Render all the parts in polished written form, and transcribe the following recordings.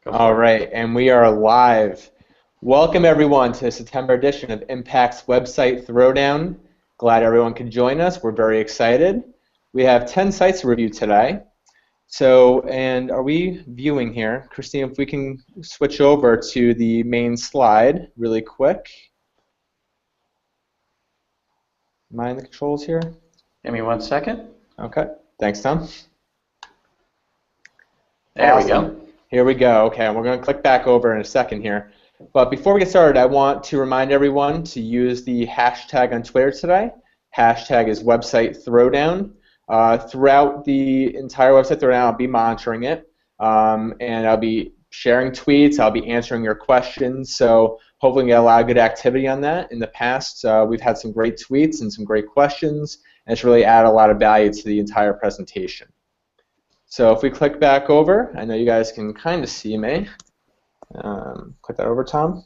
Go All for it. right, and we are live. Welcome everyone to the September edition of Impact's website Throwdown. Glad everyone could join us. We're very excited. We have 10 sites to review today. So, and are we viewing here? Christine, if we can switch over to the main slide really quick. Am I in the controls here? Give me 1 second. Okay, thanks, Tom. There Awesome. we go. Here we go. Okay, and we're going to click back over in a second here. But before we get started, I want to remind everyone to use the hashtag on Twitter today. Hashtag is website Throwdown. Throughout the entire website Throwdown, I'll be monitoring it, and I'll be sharing tweets. I'll be answering your questions. So hopefully we get a lot of good activity on that. In the past, we've had some great tweets and some great questions, and it's really added a lot of value to the entire presentation. So if we click back over, I know you guys can kind of see me. Click that over, Tom.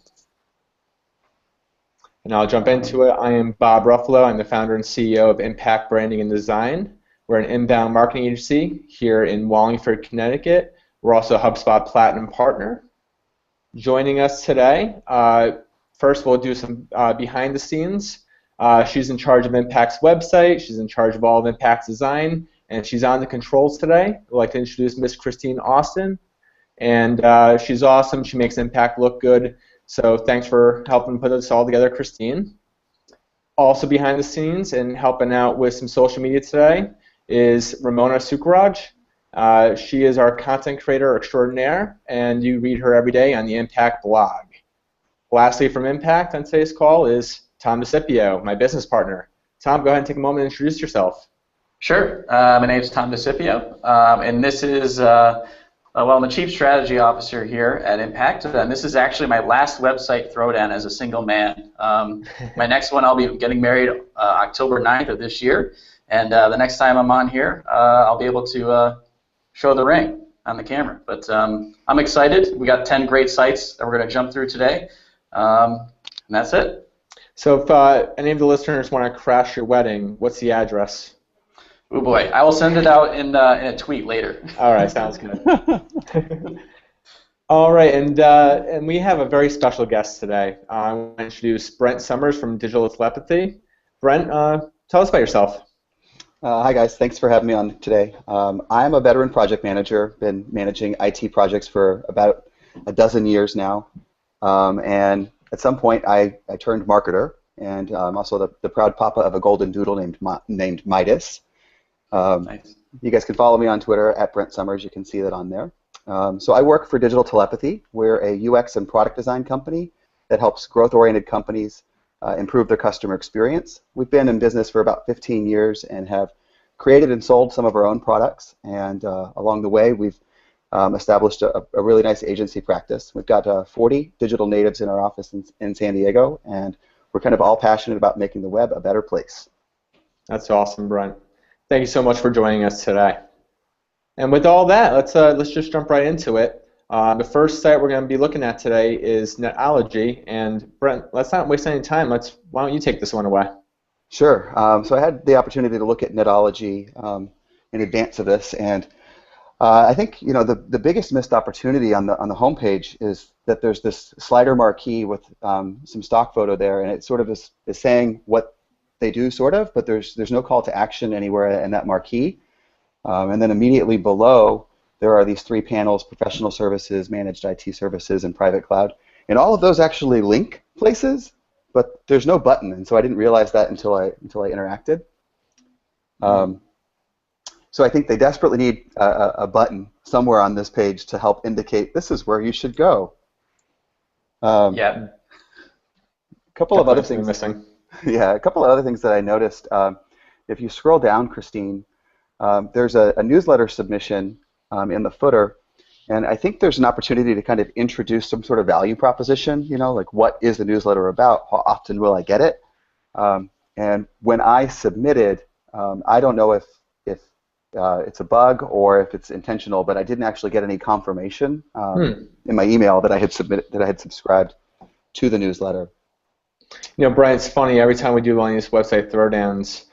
And I'll jump into it. I am Bob Ruffalo. I'm the founder and CEO of Impact Branding and Design. We're an inbound marketing agency here in Wallingford, Connecticut. We're also a HubSpot Platinum partner. Joining us today, first we'll do some behind the scenes. She's in charge of Impact's website. She's in charge of all of Impact's design. And she's on the controls today. I'd like to introduce Miss Christine Austin. And she's awesome. She makes Impact look good. So thanks for helping put this all together, Christine. Also behind the scenes and helping out with some social media today is Ramona Sukaraj. She is our content creator extraordinaire, and you read her every day on the Impact blog. Lastly, from Impact on today's call is Tom DeCipio, my business partner. Tom, go ahead and take a moment and introduce yourself. Sure. My name is Tom DeCipio, and this is, well, I'm the Chief Strategy Officer here at Impact, and this is actually my last website Throwdown as a single man. My next one, I'll be getting married October 9th of this year, and the next time I'm on here, I'll be able to show the ring on the camera. But I'm excited. We got 10 great sites that we're going to jump through today, and that's it. So if any of the listeners want to crash your wedding, what's the address? Oh boy, I will send it out in a tweet later. All right, sounds good. All right, and we have a very special guest today. I want to introduce Brent Summers from Digital Telepathy. Brent, tell us about yourself. Hi guys, thanks for having me on today. I'm a veteran project manager, been managing IT projects for about a dozen years now, and at some point I turned marketer, and I'm also the proud papa of a golden doodle named Midas. Nice. You guys can follow me on Twitter at Brent Summers. You can see that on there. So I work for Digital Telepathy. We're a UX and product design company that helps growth-oriented companies improve their customer experience. We've been in business for about 15 years and have created and sold some of our own products. And along the way, we've established a really nice agency practice. We've got 40 digital natives in our office in San Diego, and we're kind of all passionate about making the web a better place. That's awesome, Brent. Thank you so much for joining us today. And with all that, let's just jump right into it. The first site we're going to be looking at today is Netology. And Brent, let's not waste any time. Why don't you take this one away? Sure. So I had the opportunity to look at Netology in advance of this, and I think the biggest missed opportunity on the homepage is that there's this slider marquee with some stock photo there, and it sort of is saying what they do, sort of, but there's no call to action anywhere in that marquee. And then immediately below, there are these 3 panels: professional services, managed IT services, and private cloud. And all of those actually link places, but there's no button, and so I didn't realize that until I interacted. So I think they desperately need a button somewhere on this page to help indicate this is where you should go. Yeah. A couple of other things missing. Yeah, a couple of other things that I noticed. If you scroll down, Christine, there's a newsletter submission in the footer, and I think there's an opportunity to kind of introduce some sort of value proposition, like what is the newsletter about, how often will I get it? And when I submitted, I don't know if it's a bug or if it's intentional, but I didn't actually get any confirmation in my email that I had subscribed to the newsletter. Brian, it's funny, every time we do one of these website throwdowns,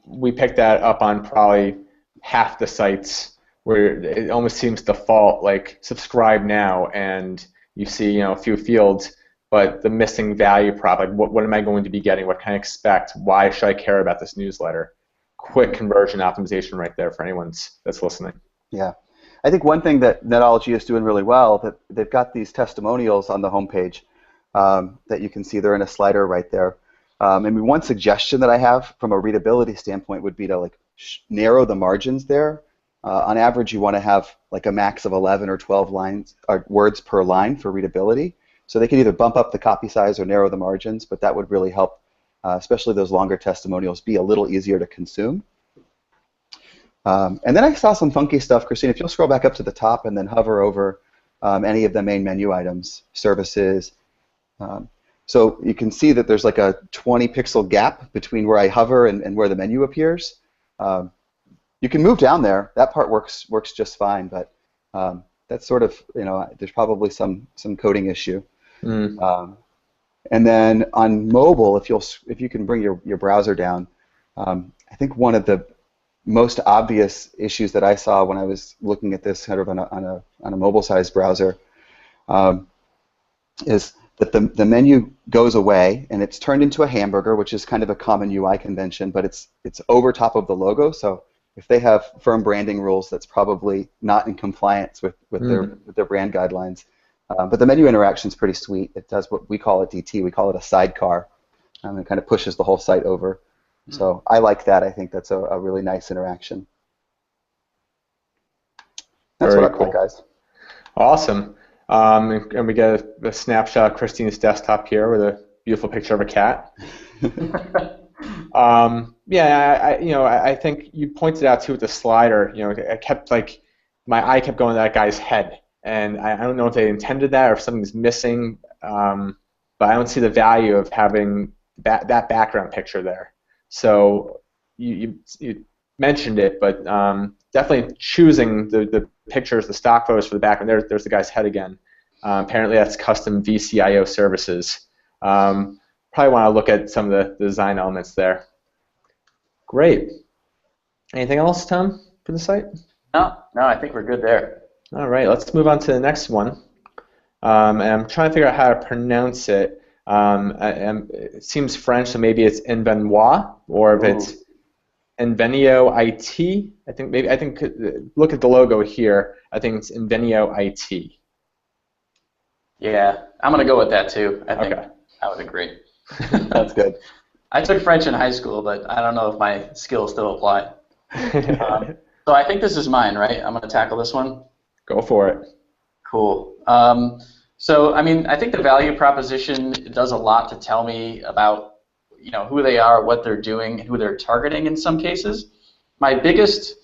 we pick that up on probably half the sites. where it almost seems default, like subscribe now, and you see, a few fields, but the missing value prop, like what am I going to be getting? What can I expect? Why should I care about this newsletter? Quick conversion optimization right there for anyone that's listening. Yeah. I think one thing that Netology is doing really well, that they've got these testimonials on the homepage that you can see. They're in a slider right there. And one suggestion that I have from a readability standpoint would be to narrow the margins there. On average, you want to have like a max of 11 or 12 lines or words per line for readability. So they can either bump up the copy size or narrow the margins, but that would really help, especially those longer testimonials, be a little easier to consume. And then I saw some funky stuff, Christine. If you'll scroll back up to the top and then hover over any of the main menu items, services. So you can see that there's like a 20 pixel gap between where I hover and where the menu appears. You can move down there. That part works just fine, but that's sort of, there's probably some coding issue. And then on mobile, if you can bring your browser down, I think one of the most obvious issues that I saw when I was looking at this kind of on a mobile-sized browser is that the menu goes away and it's turned into a hamburger, which is kind of a common UI convention, but it's over top of the logo. So if they have firm branding rules, that's probably not in compliance with their brand guidelines. But the menu interaction is pretty sweet. It does what we call it DT. We call it a sidecar. It kind of pushes the whole site over. So I like that. I think that's a really nice interaction. That's Very what I cool. like, guys. Awesome. And we get a snapshot of Christine's desktop here with a beautiful picture of a cat. I think you pointed out too with the slider. I kept my eye kept going to that guy's head, and I don't know if they intended that or if something's missing, but I don't see the value of having that background picture there. So you mentioned it, but definitely choosing the pictures, the stock photos for the background. There's the guy's head again. Apparently that's custom VCIO services. Probably want to look at some of the design elements there. Great. Anything else, Tom, for the site? No, I think we're good there. All right, let's move on to the next one. And I'm trying to figure out how to pronounce it. It seems French, so maybe it's Invenois, or if it's Invenio IT. I think look at the logo here. I think it's Invenio IT. Yeah, I'm gonna go with that too. I think Okay. I would agree. That's good. I took French in high school, but I don't know if my skills still apply. So I think this is mine, right? I'm gonna tackle this one. Go for it. Cool. So, I think the value proposition does a lot to tell me about, who they are, what they're doing, who they're targeting in some cases. My biggest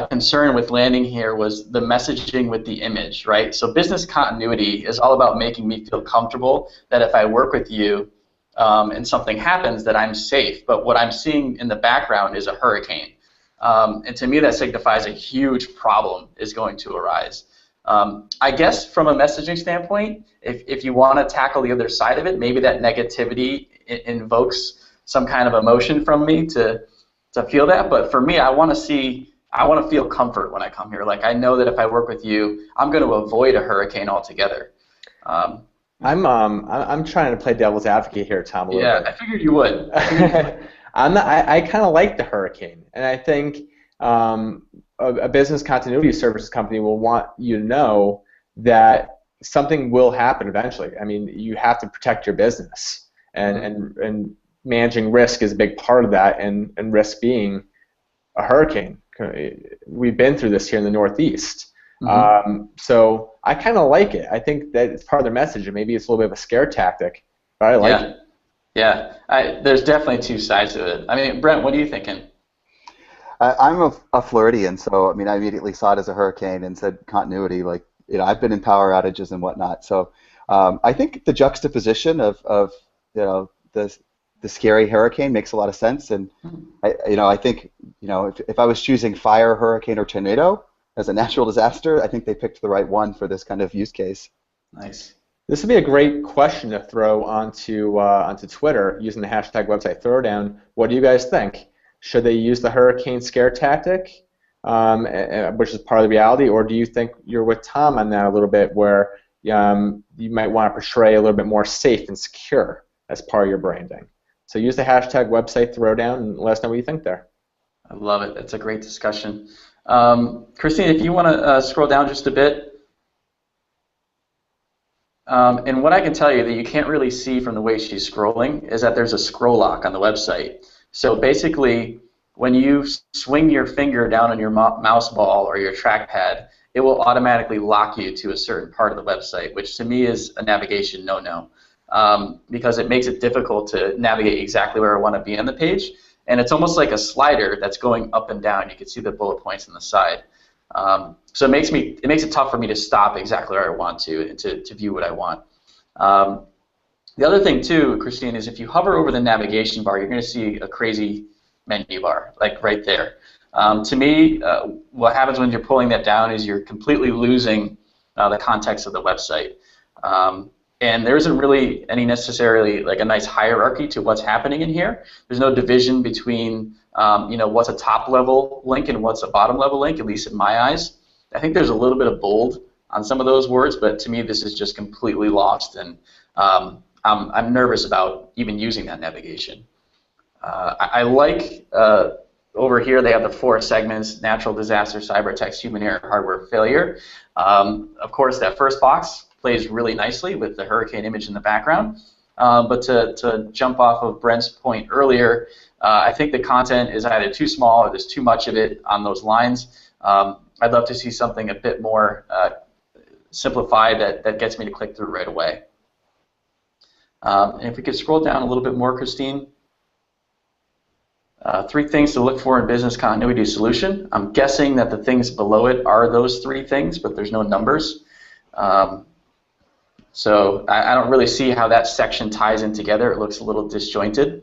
concern with landing here was the messaging with the image, right? So business continuity is all about making me feel comfortable that if I work with you and something happens, that I'm safe. But what I'm seeing in the background is a hurricane. And to me, that signifies a huge problem is going to arise. I guess from a messaging standpoint, if you want to tackle the other side of it, maybe that negativity invokes some kind of emotion from me to feel that. But for me, I want to feel comfort when I come here. Like I know that if I work with you, I'm going to avoid a hurricane altogether. I'm trying to play devil's advocate here, Tom. A little bit. I figured you would. I kind of like the hurricane, and I think a business continuity services company will want you to know that something will happen eventually. I mean, you have to protect your business, and managing risk is a big part of that, and risk being a hurricane. We've been through this here in the Northeast. So I kind of like it. I think that it's part of their message, and maybe it's a little bit of a scare tactic, but I like it. Yeah, there's definitely two sides to it. I mean, Brent, what are you thinking? I'm a Floridian, so I immediately saw it as a hurricane and said continuity. I've been in power outages and whatnot, so I think the juxtaposition of the scary hurricane makes a lot of sense, and I think if I was choosing fire, hurricane, or tornado as a natural disaster, I think they picked the right one for this kind of use case. Nice. This would be a great question to throw onto Twitter using the hashtag website Throwdown. What do you guys think? Should they use the hurricane scare tactic? which is part of the reality, or do you think you're with Tom on that a little bit, where you might want to portray a little bit more safe and secure as part of your branding? So use the hashtag website Throwdown and let us know what you think there. I love it. That's a great discussion. Christine, if you want to scroll down just a bit. And what I can tell you that you can't really see from the way she's scrolling is that there's a scroll lock on the website. So basically, when you swing your finger down on your mouse ball or your trackpad, it will automatically lock you to a certain part of the website, which to me is a navigation no-no, because it makes it difficult to navigate exactly where I want to be on the page. And it's almost like a slider that's going up and down. You can see the bullet points on the side. So it makes it tough for me to stop exactly where I want to and to view what I want. The other thing too, Christine, is if you hover over the navigation bar, you're going to see a crazy menu bar, like right there. To me, what happens when you're pulling that down is you're completely losing the context of the website. And there isn't really any necessarily like a nice hierarchy to what's happening in here. There's no division between what's a top level link and what's a bottom level link, at least in my eyes. I think there's a little bit of bold on some of those words, but to me this is just completely lost, and I'm nervous about even using that navigation. I like over here they have the 4 segments: natural disaster, cyber attacks, human error, hardware failure. Of course, that first box plays really nicely with the hurricane image in the background. But to jump off of Brent's point earlier, I think the content is either too small or there's too much of it on those lines. I'd love to see something a bit more simplified that gets me to click through right away. And if we could scroll down a little bit more, Christine. 3 things to look for in business continuity solution. I'm guessing that the things below it are those 3 things, but there's no numbers. So I don't really see how that section ties in together. It looks a little disjointed.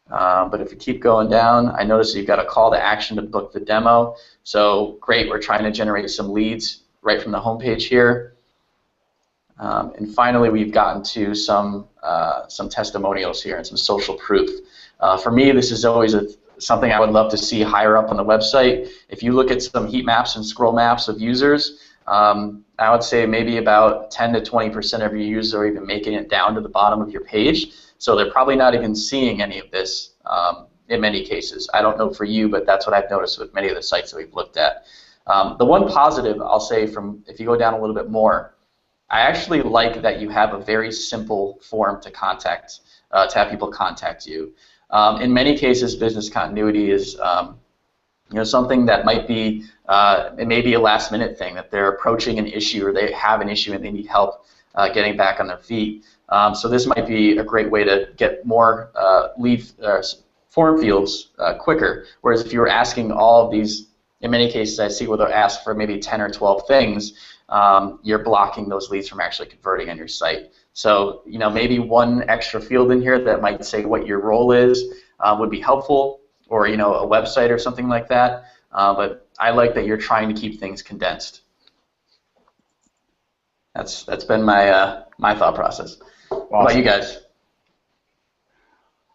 But if you keep going down, I notice you've got a call to action to book the demo. So great, we're trying to generate some leads right from the homepage here. And finally, we've gotten to some testimonials here and some social proof. For me, this is always something I would love to see higher up on the website. If you look at some heat maps and scroll maps of users, I would say maybe about 10 to 20% of your users are even making it down to the bottom of your page. So they're probably not even seeing any of this in many cases. I don't know for you, but that's what I've noticed with many of the sites that we've looked at. The one positive I'll say from, if you go down a little bit more, I actually like that you have a very simple form to contact, to have people contact you. In many cases, business continuity is something that might be, it may be a last minute thing, that they're approaching an issue or they have an issue and they need help getting back on their feet. So this might be a great way to get more form fields quicker, whereas if you were asking all of these, in many cases I see where they'll ask for maybe 10 or 12 things, you're blocking those leads from actually converting on your site. So maybe one extra field in here that might say what your role is would be helpful, or a website or something like that. But I like that you're trying to keep things condensed. That's been my my thought process. Awesome. What about you guys?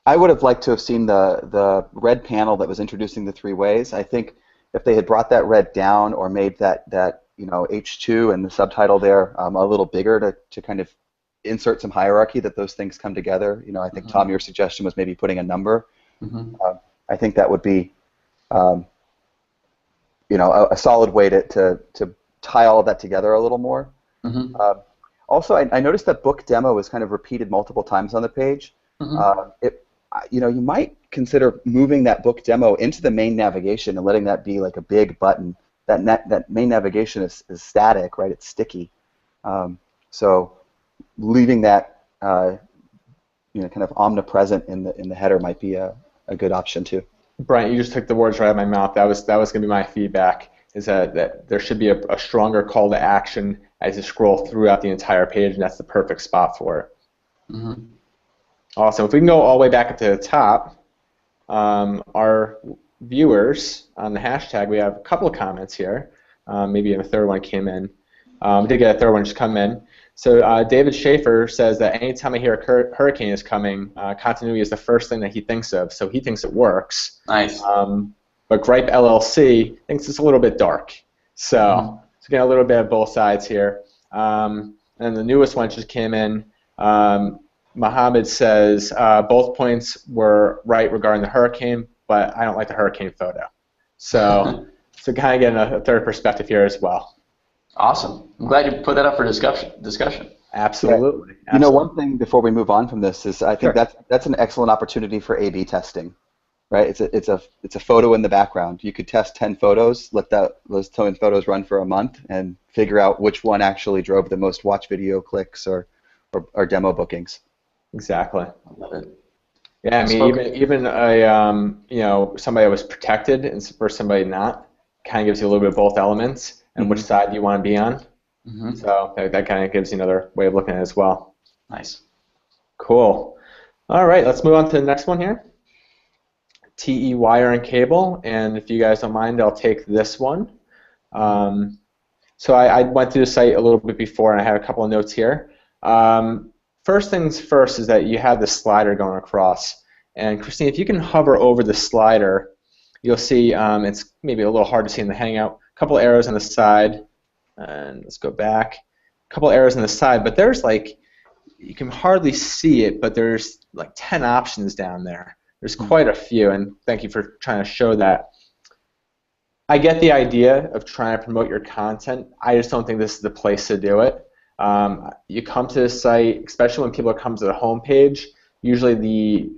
I would have liked to have seen the red panel that was introducing the 3 ways. I think if they had brought that red down or made that H2 and the subtitle there a little bigger to kind of insert some hierarchy, that those things come together. I think Tom, your suggestion was maybe putting a number. I think that would be a solid way to tie all of that together a little more. Also, I noticed that book demo is kind of repeated multiple times on the page. You might consider moving that book demo into the main navigation and letting that be like a big button. That main navigation is static, right? It's sticky. So leaving that kind of omnipresent in the header might be a good option too. Brent, you just took the words right out of my mouth. That was going to be my feedback, is that there should be a stronger call to action as you scroll throughout the entire page, and that's the perfect spot for it. Awesome. If we can go all the way back up to the top, our viewers on the hashtag, we have a couple of comments here. Maybe a third one came in. We did get a third one just come in. So David Schaefer says that anytime I hear a hurricane is coming, continuity is the first thing that he thinks of. So he thinks it works. Nice. But but Gripe LLC thinks it's a little bit dark. So it's getting a little bit of both sides here. And the newest one just came in. Mohammed says both points were right regarding the hurricane, but I don't like the hurricane photo. So kind of getting a third perspective here as well. Awesome. I'm glad you put that up for discussion. Absolutely. You know, one thing before we move on from this is I think Sure. that's an excellent opportunity for A/B testing, right? It's a photo in the background. You could test 10 photos, let those 10 photos run for a month, and figure out which one actually drove the most watch video clicks or demo bookings. Exactly. I love it. Yeah, I mean, even a somebody that was protected and for somebody not, kind of gives you a little bit of both elements and which side you want to be on. So that kind of gives you another way of looking at it as well. Nice. Cool. All right, let's move on to the next one here. TE wire and cable, and if you guys don't mind, I'll take this one. So I went through the site a little bit before, and I have a couple of notes here. First things first is that you have the slider going across. And Christine, if you can hover over the slider, you'll see it's maybe a little hard to see in the Hangout. A couple arrows on the side, and let's go back. A couple arrows on the side, but there's like, you can hardly see it, but there's like 10 options down there. There's quite a few, and thank you for trying to show that. I get the idea of trying to promote your content. I just don't think this is the place to do it. You come to the site, especially when people come to the homepage. Usually the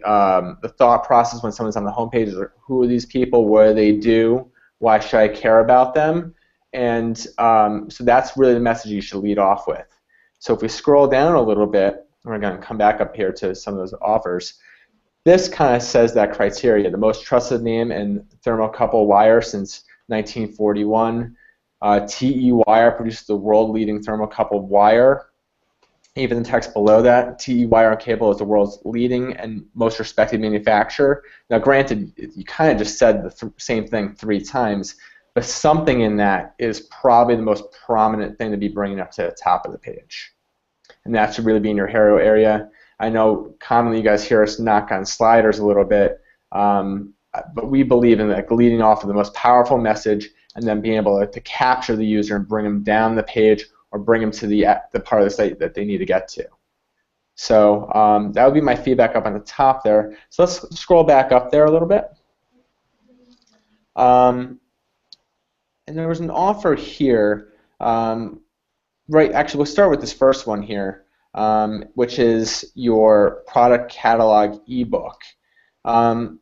thought process when someone's on the homepage is, who are these people? What do they do? Why should I care about them? And so that's really the message you should lead off with. So if we scroll down a little bit, we're going to come back up here to some of those offers. This kind of says that criteria: the most trusted name in thermocouple wire since 1941. TE Wire produces the world-leading thermocouple wire. Even the text below that, TE Wire and Cable is the world's leading and most respected manufacturer. Now, granted, you kind of just said the same thing 3 times, but something in that is probably the most prominent thing to be bringing up to the top of the page. And that should really be in your hero area. I know commonly you guys hear us knock on sliders a little bit, but we believe in like leading off with the most powerful message and then being able to capture the user and bring them down the page or bring them to the part of the site that they need to get to. So that would be my feedback up on the top there. So let's scroll back up there a little bit. And there was an offer here. Right, actually, we'll start with this first one here, which is your product catalog ebook. I'm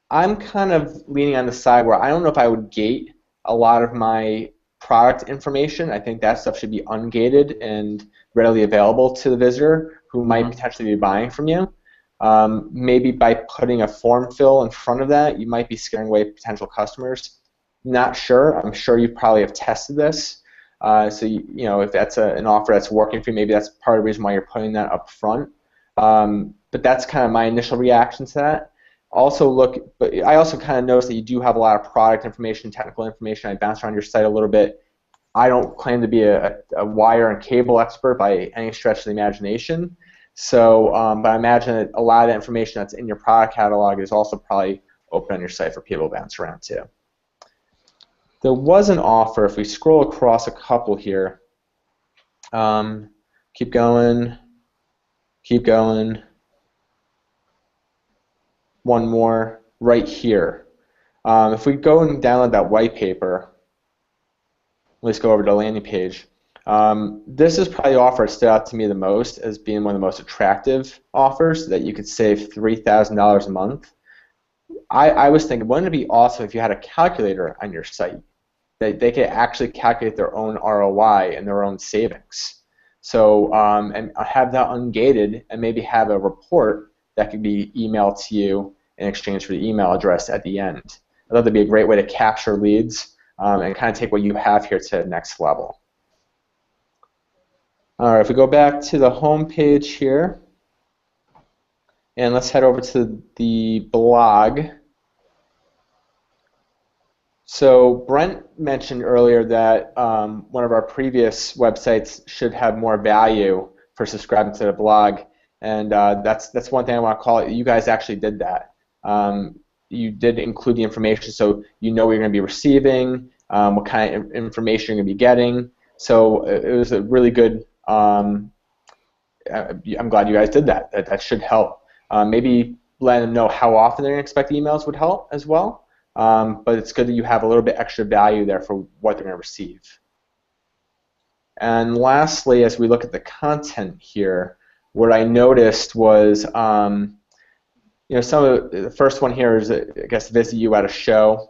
kind of leaning on the side where I don't know if I would gate a lot of my product information. I think that stuff should be ungated and readily available to the visitor who might potentially be buying from you. Maybe by putting a form fill in front of that, you might be scaring away potential customers. Not sure. I'm sure you probably have tested this. So you know, if that's an offer that's working for you, maybe that's part of the reason why you're putting that up front. But that's kind of my initial reaction to that. But I also kind of noticed that you do have a lot of product information, technical information. I bounced around your site a little bit. I don't claim to be a wire and cable expert by any stretch of the imagination. So, but I imagine that a lot of the information that's in your product catalog is also probably open on your site for people to bounce around too. There was an offer, if we scroll across a couple here, keep going, one more right here. If we go and download that white paper, let's go over to the landing page. This is probably the offer that stood out to me the most as being one of the most attractive offers, that you could save $3,000 a month. I was thinking, wouldn't it be awesome if you had a calculator on your site? They could actually calculate their own ROI and their own savings. So and have that ungated and maybe have a report that could be emailed to you in exchange for the email address at the end. I thought that'd be a great way to capture leads and kind of take what you have here to the next level. All right, if we go back to the home page here, and let's head over to the blog. So Brent mentioned earlier that one of our previous websites should have more value for subscribing to the blog, and that's one thing I want to call it. You guys actually did that. you did include the information, so you know what you're going to be receiving, what kind of information you're going to be getting. So it was a really good. I'm glad you guys did that. That should help. Maybe letting them know how often they're going to expect emails would help as well. But it's good that you have a little bit extra value there for what they're going to receive. And lastly, as we look at the content here, what I noticed was, some of the first one here is, I guess, visit you at a show.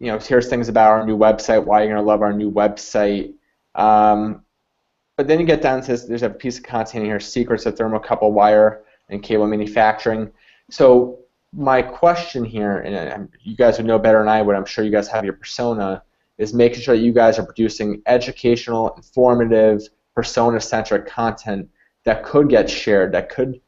Here's things about our new website, why you're going to love our new website. But then you get down to this, there's a piece of content here, secrets of thermocouple wire and cable manufacturing. So my question here, and you guys would know better than I would, I'm sure you guys have your persona, is making sure that you guys are producing educational, informative, persona-centric content that could get shared, that could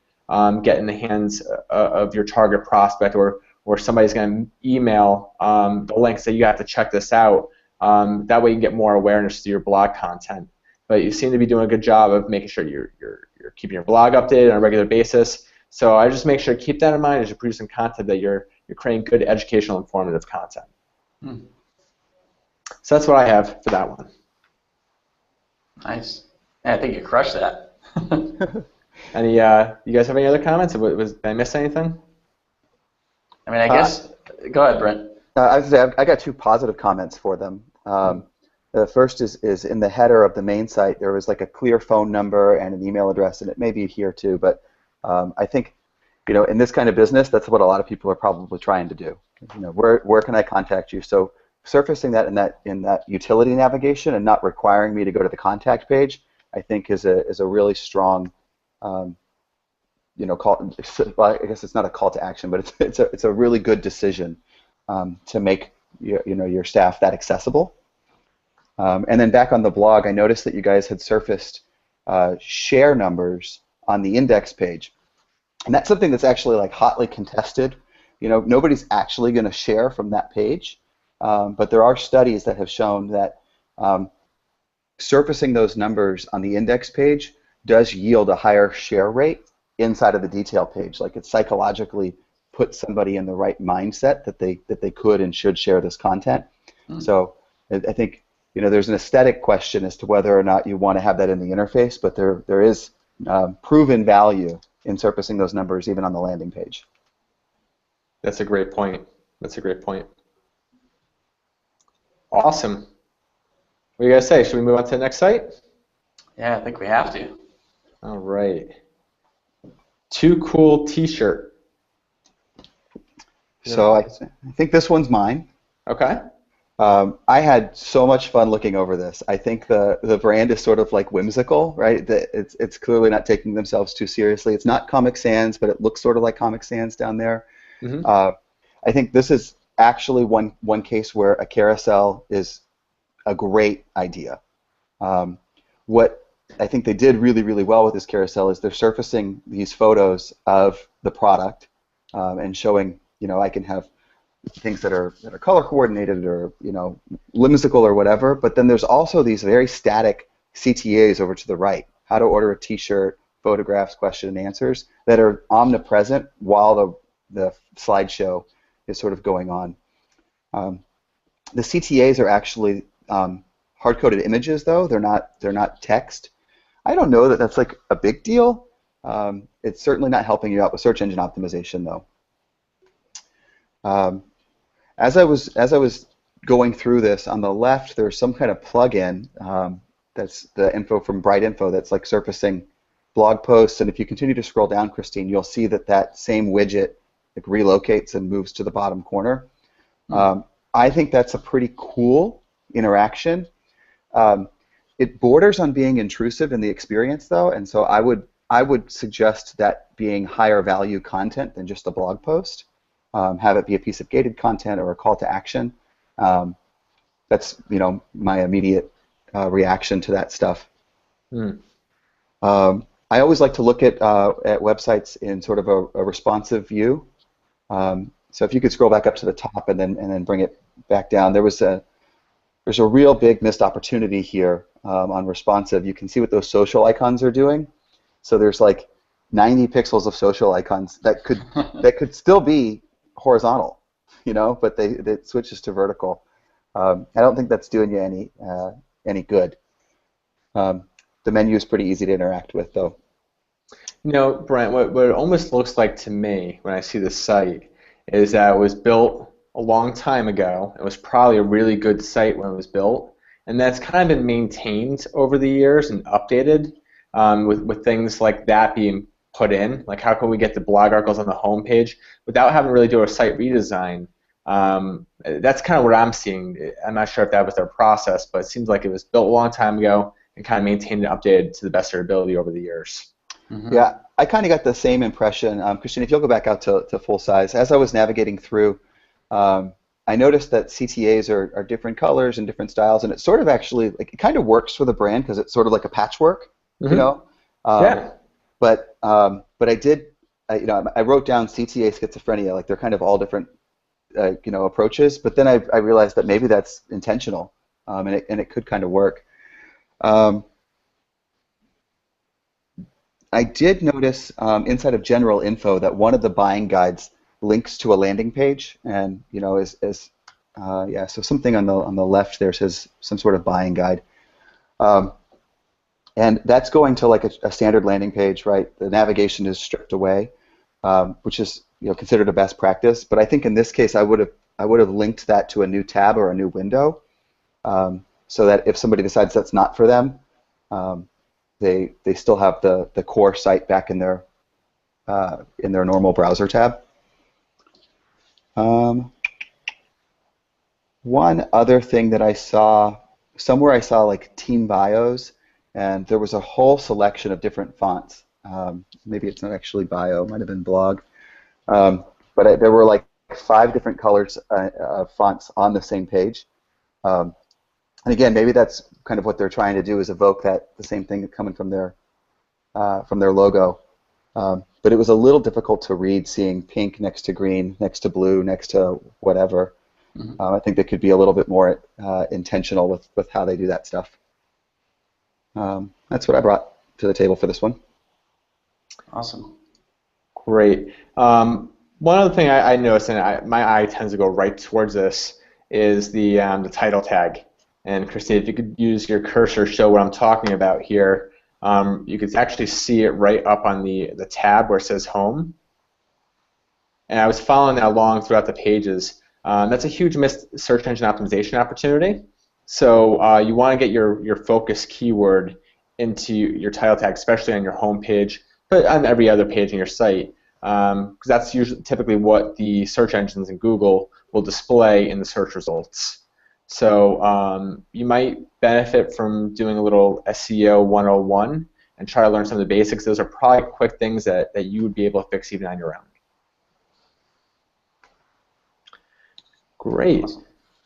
get in the hands of your target prospect, or somebody's going to email the link, say you have to check this out. That way you get more awareness to your blog content. But you seem to be doing a good job of making sure you're keeping your blog updated on a regular basis. So I just make sure to keep that in mind as you're producing content, that you're creating good educational, informative content. So that's what I have for that one. Nice. Yeah, I think you crushed that. Any, you guys have any other comments? Did I miss anything? I mean, I guess. Go ahead, Brent. I got two positive comments for them. The first is in the header of the main site, there was like a clear phone number and an email address, and it may be here too, but I think, in this kind of business, that's what a lot of people are probably trying to do. Where can I contact you? So surfacing that in that utility navigation and not requiring me to go to the contact page, I think is a really strong, call. Well, I guess it's not a call to action, but it's a really good decision to make your staff that accessible. And then back on the blog, I noticed that you guys had surfaced share numbers on the index page, and that's something that's actually like hotly contested. Nobody's actually going to share from that page, but there are studies that have shown that surfacing those numbers on the index page does yield a higher share rate inside of the detail page. Like, it psychologically puts somebody in the right mindset that they could and should share this content. So I think there's an aesthetic question as to whether or not you want to have that in the interface, but there is proven value in surfacing those numbers even on the landing page. That's a great point. Awesome. What do you guys say? Should we move on to the next site? Yeah, I think we have to. All right. Too Cool T-shirt. So I think this one's mine. Okay. I had so much fun looking over this. I think the brand is sort of like whimsical, right? It's clearly not taking themselves too seriously. It's not Comic Sans, but it looks sort of like Comic Sans down there. Mm-hmm. I think this is actually one case where a carousel is a great idea. What I think they did really, really well with this carousel is they're surfacing these photos of the product and showing, I can have things that are color coordinated or whimsical or whatever, but then there's also these very static CTAs over to the right, how to order a t-shirt, photographs, question and answers, that are omnipresent while the slideshow is sort of going on. The CTAs are actually hard-coded images, though. They're not text. I don't know that that's like a big deal. It's certainly not helping you out with search engine optimization, though. As I was going through this, on the left there's some kind of plugin that's the info from Bright Info that's like surfacing blog posts, and if you continue to scroll down, Christine, you'll see that same widget like relocates and moves to the bottom corner. Mm-hmm. I think that's a pretty cool interaction. It borders on being intrusive in the experience, though, and so I would suggest that being higher value content than just a blog post. Have it be a piece of gated content or a call to action. That's my immediate reaction to that stuff. I always like to look at websites in sort of a responsive view. So if you could scroll back up to the top and then bring it back down, there's a real big missed opportunity here on responsive. You can see what those social icons are doing. So there's like 90 pixels of social icons that could still be horizontal, but it switches to vertical. I don't think that's doing you any good. The menu is pretty easy to interact with, though. Brent, what it almost looks like to me when I see this site is that it was built a long time ago. It was probably a really good site when it was built, and that's kind of been maintained over the years and updated with things like that being put in. Like, how can we get the blog articles on the home page without having to really do a site redesign? That's kind of what I'm seeing. I'm not sure if that was their process, but it seems like it was built a long time ago and kind of maintained and updated to the best of their ability over the years. Mm-hmm. Yeah, I kind of got the same impression. Christian, if you'll go back out to full size, as I was navigating through, I noticed that CTAs are different colors and different styles, and it sort of actually, it kind of works for the brand because it's sort of like a patchwork, Yeah. But I did, I wrote down CTA schizophrenia, like they're kind of all different, approaches. But then I realized that maybe that's intentional, and it could kind of work. I did notice inside of general info that one of the buying guides links to a landing page, and so something on the left there says some sort of buying guide, and that's going to like a standard landing page, right? The navigation is stripped away, which is considered a best practice. But I think in this case, I would have linked that to a new tab or a new window, so that if somebody decides that's not for them, they still have the core site back in their normal browser tab. One other thing that I saw somewhere, I saw like team bios, and there was a whole selection of different fonts. Maybe it's not actually bio, it might have been blog, but there were like 5 different colors of fonts on the same page. And again, maybe that's kind of what they're trying to do, is evoke the same thing coming from their logo. But it was a little difficult to read, seeing pink next to green, next to blue, next to whatever. Mm-hmm. I think they could be a little bit more intentional with how they do that stuff. That's what I brought to the table for this one. Awesome. Great. One other thing I noticed, and my eye tends to go right towards this, is the title tag. And Christine, if you could use your cursor to show what I'm talking about here, you could actually see it right up on the tab where it says Home. And I was following that along throughout the pages. That's a huge missed search engine optimization opportunity. So you want to get your focus keyword into your title tag, especially on your home page, but on every other page on your site, because that's typically what the search engines in Google will display in the search results. So you might benefit from doing a little SEO 101 and try to learn some of the basics. Those are probably quick things that you would be able to fix even on your own. Great.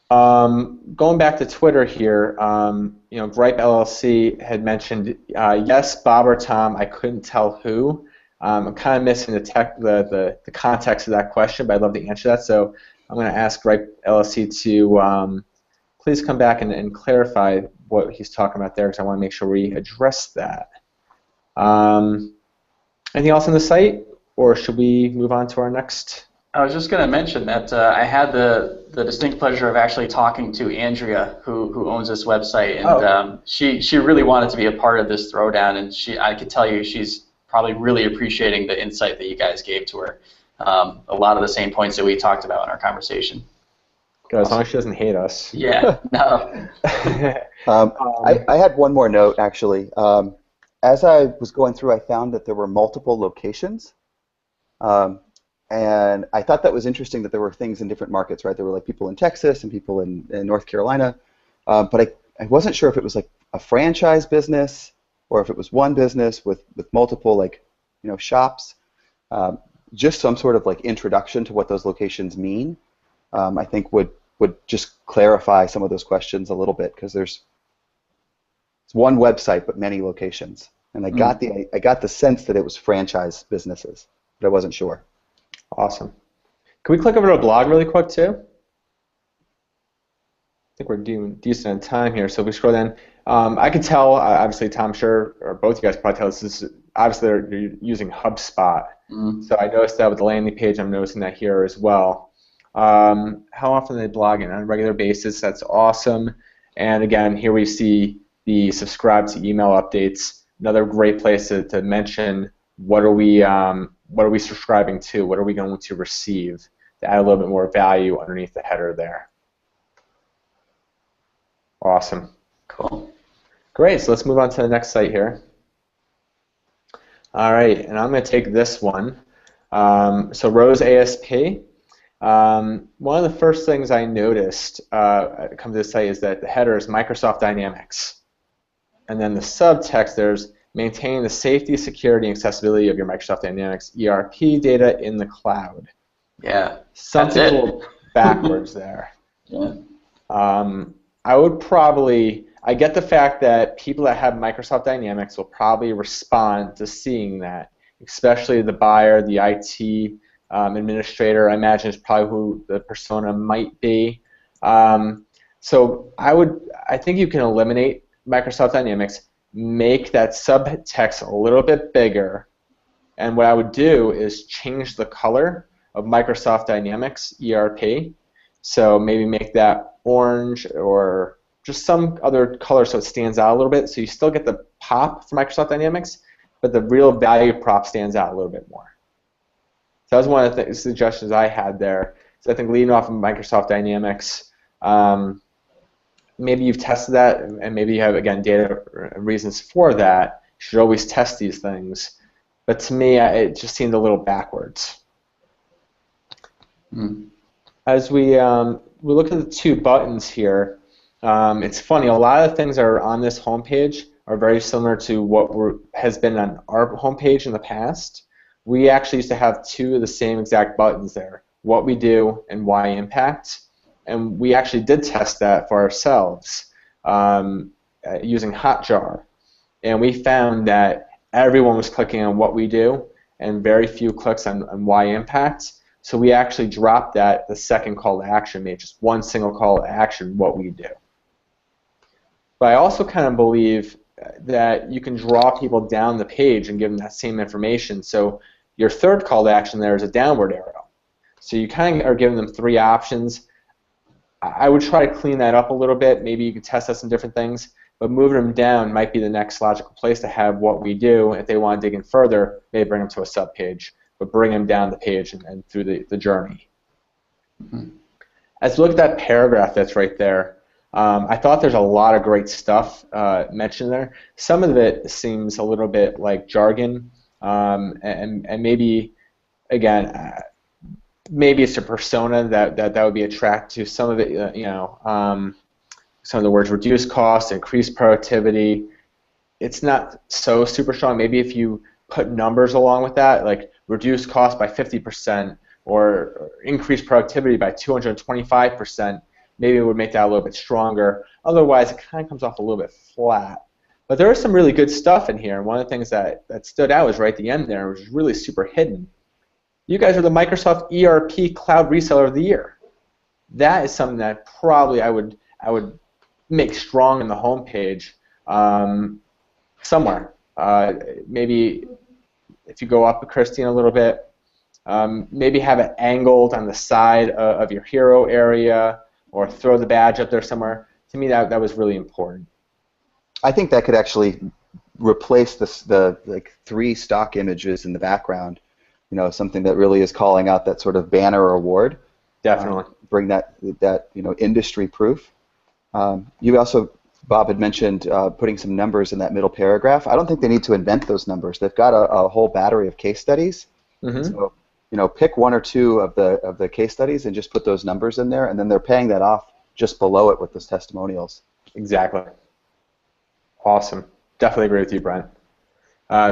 Going back to Twitter here, Gripe LLC had mentioned, yes, Bob or Tom, I couldn't tell who. I'm kind of missing the context of that question, but I'd love to answer that. So I'm going to ask Gripe LLC to please come back and clarify what he's talking about there, because I want to make sure we address that. Anything else on the site, or should we move on to our next? I was just going to mention that I had the distinct pleasure of actually talking to Andrea, who owns this website, and she really wanted to be a part of this throwdown, and I could tell you she's probably really appreciating the insight that you guys gave to her. A lot of the same points that we talked about in our conversation. Good, as long as she doesn't hate us. Yeah, no. I had one more note, actually. As I was going through, I found that there were multiple locations. And I thought that was interesting that there were things in different markets, right? There were like people in Texas and people in North Carolina. But I wasn't sure if it was like a franchise business or if it was one business with multiple shops. Just some sort of like introduction to what those locations mean, I think would just clarify some of those questions a little bit, because it's one website but many locations. And I got the sense that it was franchise businesses, but I wasn't sure. Awesome. Can we click over to a blog really quick too? I think we're doing decent on time here. So if we scroll down, I could tell, obviously, Tom, sure, or both you guys probably tell this is obviously they're using HubSpot. So I noticed that with the landing page. I'm noticing that here as well. How often are they blogging? On a regular basis. That's awesome. And again, here we see the subscribe to email updates. Another great place to mention what are we subscribing to? What are we going to receive? To add a little bit more value underneath the header there. Awesome. Cool. Great, so let's move on to the next site here. All right, and I'm going to take this one. So Rose ASP. One of the first things I noticed come to this site is that the header is Microsoft Dynamics. And then the subtext there's maintaining the safety, security, and accessibility of your Microsoft Dynamics ERP data in the cloud. Yeah, something a little backwards there. Yeah. I get the fact that people that have Microsoft Dynamics will probably respond to seeing that, especially the buyer, the IT administrator. I imagine is probably who the persona might be. So I think you can eliminate Microsoft Dynamics, make that subtext a little bit bigger, and what I would do is change the color of Microsoft Dynamics ERP. So maybe make that orange or just some other color so it stands out a little bit. So you still get the pop for Microsoft Dynamics, but the real value prop stands out a little bit more. So that was one of the suggestions I had there. So I think leading off of Microsoft Dynamics, maybe you've tested that, and maybe you have, again, data reasons for that. You should always test these things. But to me, it just seemed a little backwards. As we look at the two buttons here, it's funny, a lot of things that are on this homepage are very similar to what has been on our homepage in the past. We actually used to have two of the same exact buttons there, what we do and why impact. And we actually did test that for ourselves using Hotjar. And we found that everyone was clicking on what we do and very few clicks on why impact. So we actually dropped that, the second call to action, made just one single call to action, what we do. But I also kind of believe that you can draw people down the page and give them that same information. So your third call to action there is a downward arrow. So you kind of are giving them three options. I would try to clean that up a little bit. Maybe you can test out some different things. But moving them down might be the next logical place to have what we do. If they want to dig in further, maybe bring them to a subpage. But bring them down the page and through the journey. As we look at that paragraph that's right there, I thought there's a lot of great stuff mentioned there. Some of it seems a little bit like jargon, and maybe, again, maybe it's a persona that would be attracted to. Some of it, some of the words reduce cost, increase productivity. It's not so super strong. Maybe if you put numbers along with that, like reduce cost by 50% or increase productivity by 225%, maybe it would make that a little bit stronger. Otherwise, it kind of comes off a little bit flat. But there is some really good stuff in here. And one of the things that stood out was right at the end there, which is really super hidden. You guys are the Microsoft ERP Cloud Reseller of the Year. That is something that probably I would make strong in the homepage somewhere. Maybe if you go up, Christine, a little bit, maybe have it angled on the side of your hero area, or throw the badge up there somewhere. To me, that was really important. I think that could actually replace the like 3 stock images in the background. You know, something that really is calling out that sort of banner or award. Definitely. Bring that industry proof. You also, Bob, had mentioned putting some numbers in that middle paragraph. I don't think they need to invent those numbers. They've got a whole battery of case studies. So, pick 1 or 2 of the case studies and just put those numbers in there, and then they're paying that off just below it with those testimonials. Exactly. Awesome. Definitely agree with you, Brent.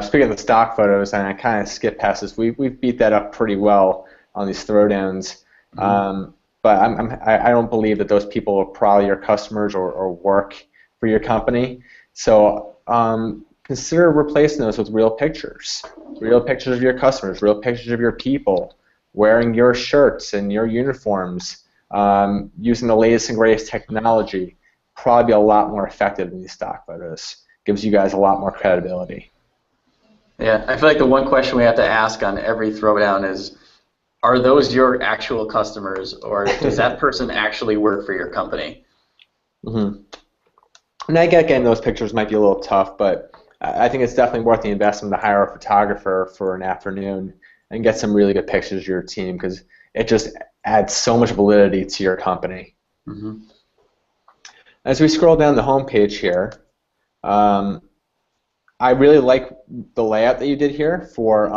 Speaking of the stock photos, and I kind of skipped past this, we've beat that up pretty well on these throwdowns. But I don't believe that those people are probably your customers or work for your company. So consider replacing those with real pictures of your customers, real pictures of your people wearing your shirts and your uniforms, using the latest and greatest technology. probably be a lot more effective than these stock photos. Gives you guys a lot more credibility. Yeah, I feel like the one question we have to ask on every Throwdown is, are those your actual customers, or does that person actually work for your company? Mm-hmm. And I get getting those pictures might be a little tough, but I think it's definitely worth the investment to hire a photographer for an afternoon and get some really good pictures of your team, because it just adds so much validity to your company. Mm-hmm. As we scroll down the home page here, I really like the layout that you did here for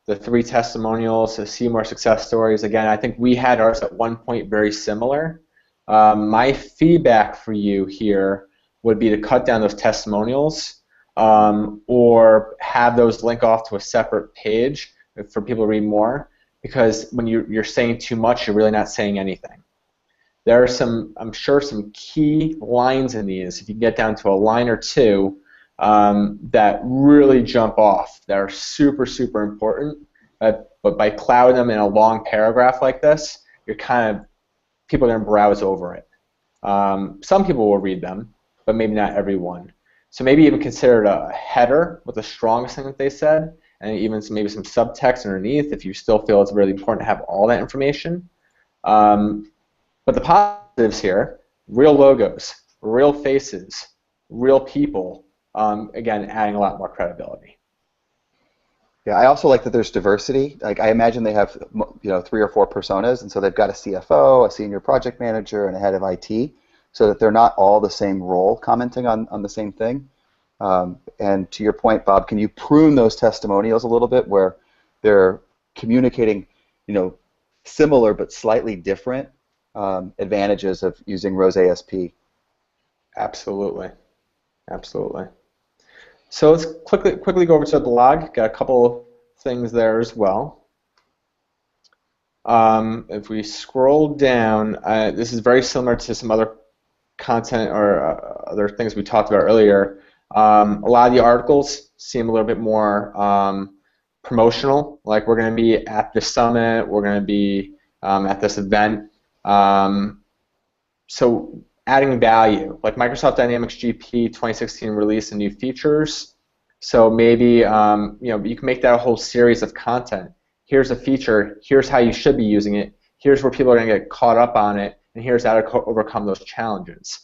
the 3 testimonials, the Seymour success stories. Again, I think we had ours at one point very similar. My feedback for you here would be to cut down those testimonials or have those link off to a separate page for people to read more, because when you're saying too much, you're really not saying anything. There are some, I'm sure, some key lines in these, if you get down to a line or two, that really jump off, that are super, super important. But by clouding them in a long paragraph like this, you're people are going to browse over it. Some people will read them, but maybe not everyone. So maybe even consider it a header with the strongest thing that they said, and even maybe some subtext underneath if you still feel it's really important to have all that information. But the positives here: real logos, real faces, real people. Again, adding a lot more credibility. Yeah, I also like that there's diversity. Like, I imagine they have 3 or 4 personas, and so they've got a CFO, a senior project manager, and a head of IT, so that they're not all the same role commenting on the same thing. And to your point, Bob, can you prune those testimonials a little bit where they're communicating, similar but slightly different advantages of using Rose ASP? Absolutely, absolutely. So let's quickly go over to the blog. Got a couple things there as well. If we scroll down, this is very similar to some other content or other things we talked about earlier. A lot of the articles seem a little bit more promotional, like we're going to be at this summit, we're going to be at this event. So adding value, like Microsoft Dynamics GP 2016 release and new features. So maybe you can make that a whole series of content. Here's a feature. Here's how you should be using it. Here's where people are going to get caught up on it, and here's how to overcome those challenges.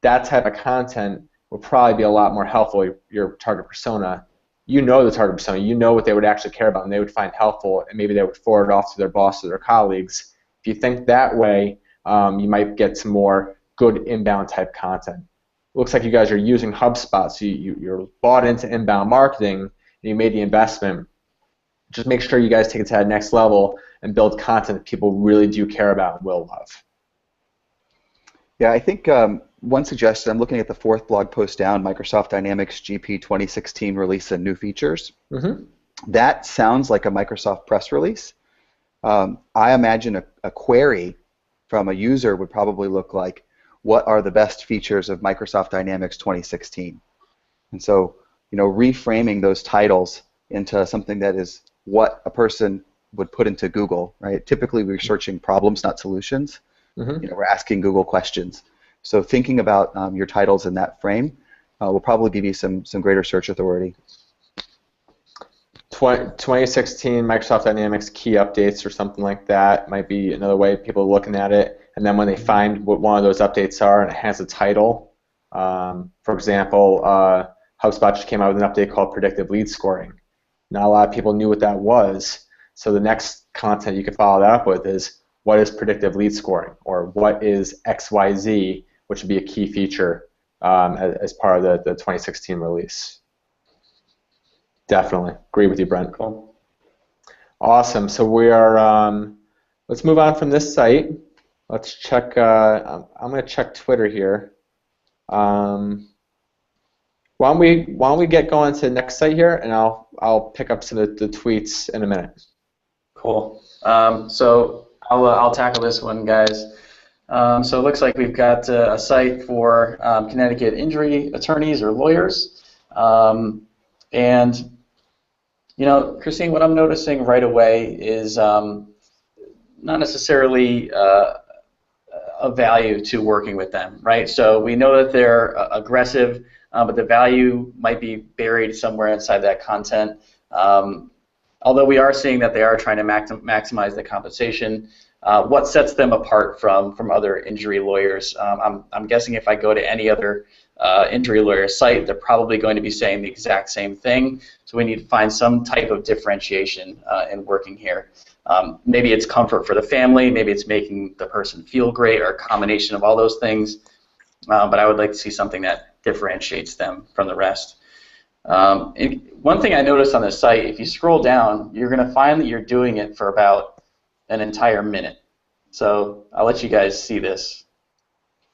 That type of content will probably be a lot more helpful. Your target persona, you know the target persona, you know what they would actually care about, and they would find helpful, and maybe they would forward it off to their boss or their colleagues. If you think that way, you might get some more good inbound type content. It looks like you guys are using HubSpot, so you're bought into inbound marketing, and you made the investment. Just make sure you guys take it to that next level and build content that people really do care about and will love. Yeah, I think one suggestion, I'm looking at the 4th blog post down, Microsoft Dynamics GP 2016 release and new features. Mm-hmm. That sounds like a Microsoft press release. I imagine a query from a user would probably look like, what are the best features of Microsoft Dynamics 2016? And so, reframing those titles into something that is what a person would put into Google, right? Typically, we're searching problems, not solutions. Mm-hmm. We're asking Google questions. So thinking about your titles in that frame will probably give you some greater search authority. 2016 Microsoft Dynamics key updates or something like that might be another way people are looking at it. And then when they find what one of those updates are and it has a title, for example, HubSpot just came out with an update called Predictive Lead Scoring. Not a lot of people knew what that was. So the next content you can follow that up with is, what is predictive lead scoring, or what is XYZ, which would be a key feature as part of the 2016 release. Definitely. Agree with you, Brent. Cool. Awesome. So we are, let's move on from this site. Let's check, I'm going to check Twitter here. Why don't we get going to the next site here, and I'll pick up some of the tweets in a minute. Cool. So I'll tackle this one, guys. So it looks like we've got a site for Connecticut injury attorneys or lawyers. And, Christine, what I'm noticing right away is not necessarily a of value to working with them, right? So we know that they're aggressive, but the value might be buried somewhere inside that content. Although we are seeing that they are trying to maximize the compensation, what sets them apart from other injury lawyers? I'm guessing if I go to any other injury lawyer site, they're probably going to be saying the exact same thing. So we need to find some type of differentiation in working here. Maybe it's comfort for the family, maybe it's making the person feel great, or a combination of all those things. But I would like to see something that differentiates them from the rest. One thing I noticed on this site, if you scroll down, you're going to find that you're doing it for about an entire minute. So I'll let you guys see this.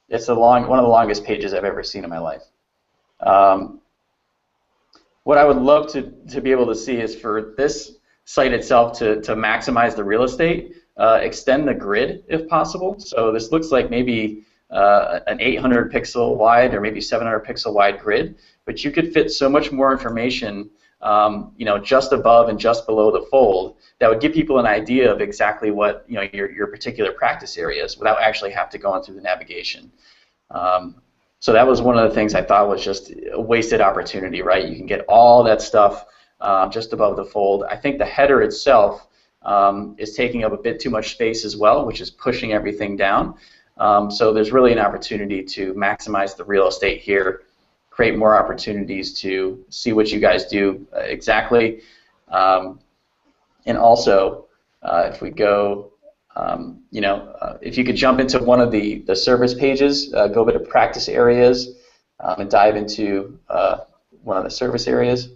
It's one of the longest pages I've ever seen in my life. What I would love to be able to see is for this site itself to maximize the real estate, extend the grid if possible. So this looks like maybe an 800 pixel wide or maybe 700 pixel wide grid, but you could fit so much more information just above and just below the fold that would give people an idea of exactly what your particular practice area is without actually have to go through the navigation. So that was one of the things I thought was just a wasted opportunity, right? You can get all that stuff just above the fold. I think the header itself is taking up a bit too much space as well, which is pushing everything down. So there's really an opportunity to maximize the real estate here, create more opportunities to see what you guys do exactly. And also, if we go, if you could jump into one of the service pages, go over to practice areas and dive into one of the service areas.